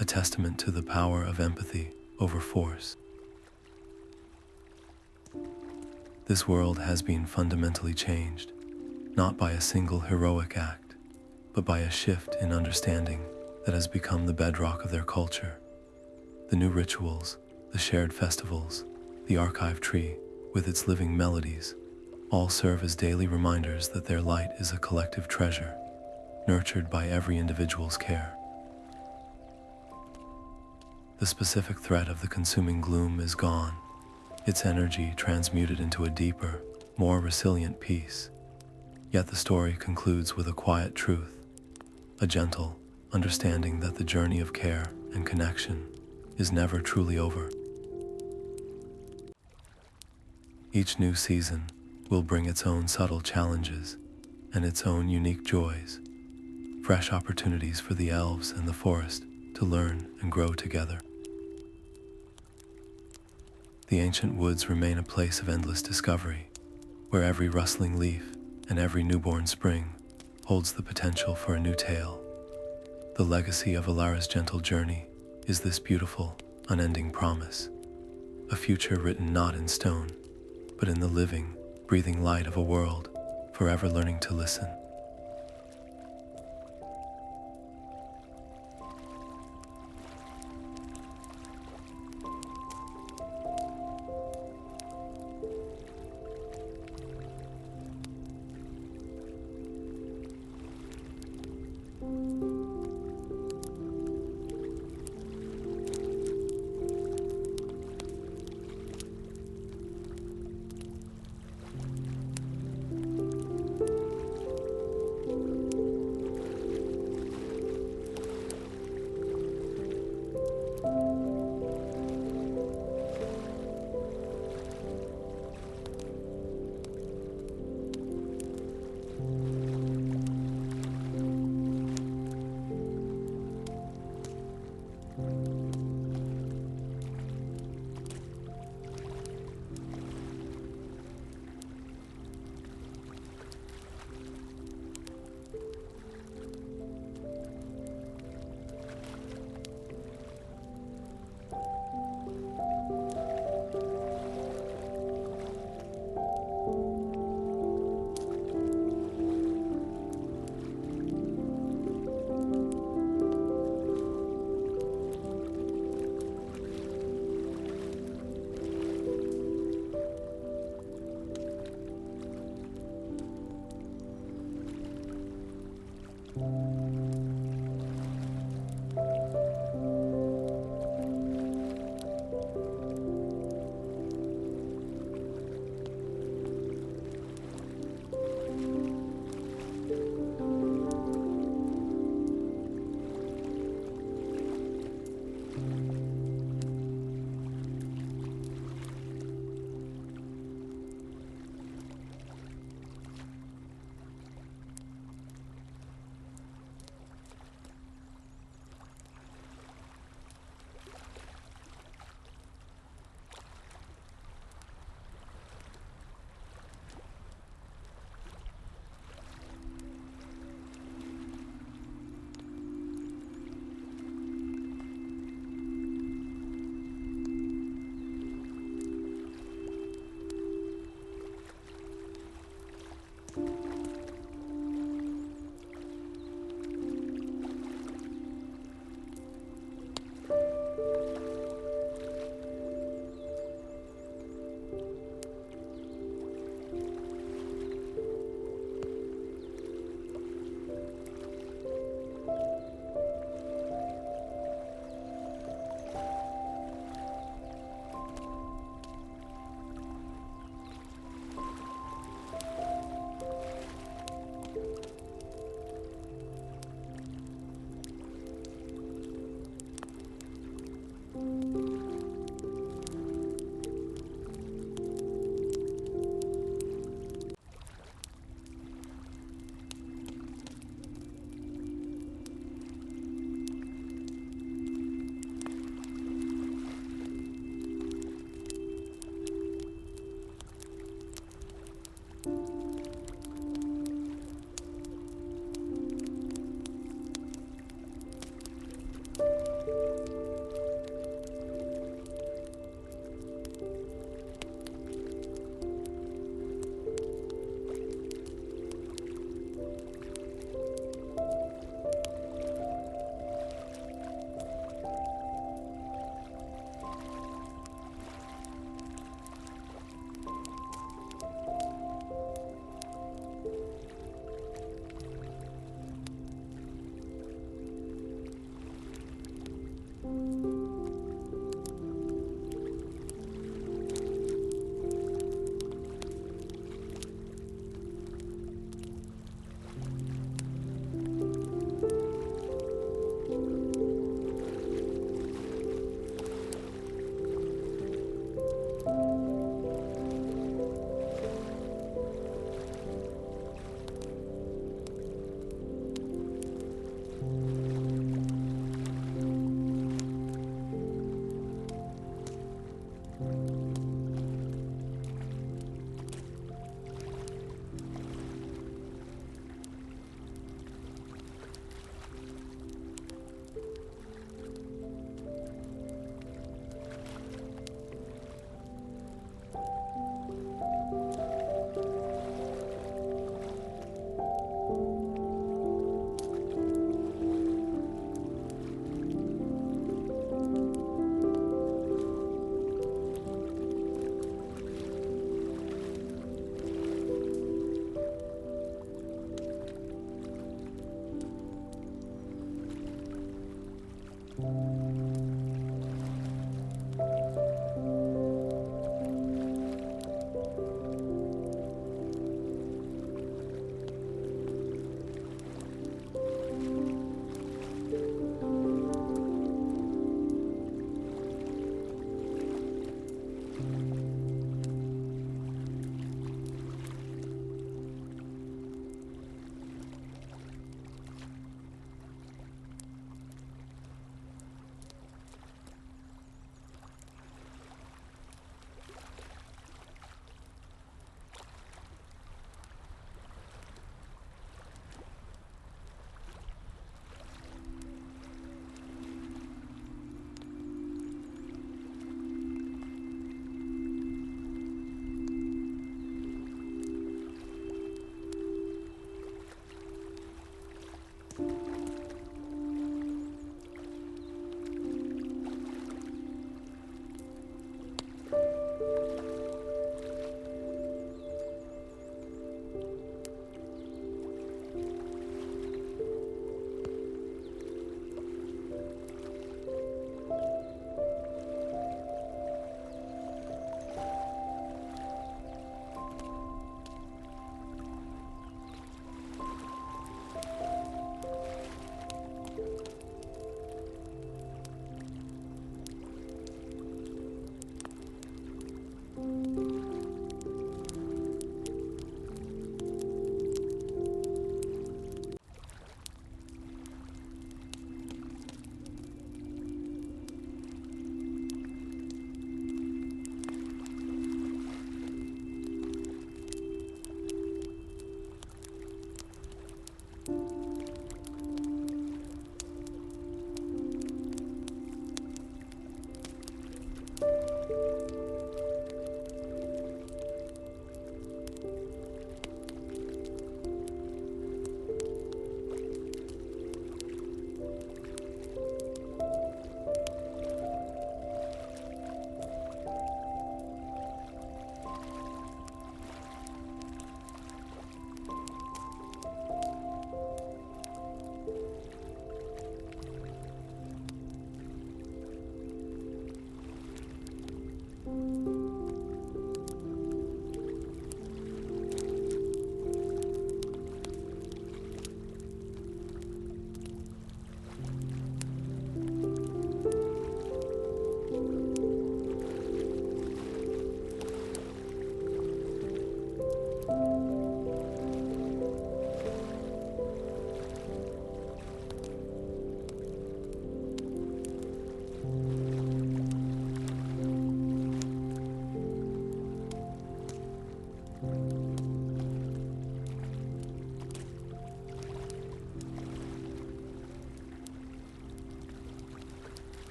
a testament to the power of empathy over force. This world has been fundamentally changed, not by a single heroic act, but by a shift in understanding that has become the bedrock of their culture. The new rituals, the shared festivals, the archive tree with its living melodies, all serve as daily reminders that their light is a collective treasure, nurtured by every individual's care. The specific threat of the consuming gloom is gone, its energy transmuted into a deeper, more resilient peace. Yet the story concludes with a quiet truth, a gentle understanding that the journey of care and connection is never truly over. Each new season will bring its own subtle challenges and its own unique joys, fresh opportunities for the elves and the forest to learn and grow together. The ancient woods remain a place of endless discovery, where every rustling leaf and every newborn spring holds the potential for a new tale. The legacy of Ilara's gentle journey is this beautiful, unending promise, a future written not in stone, but in the living, breathing light of a world forever learning to listen.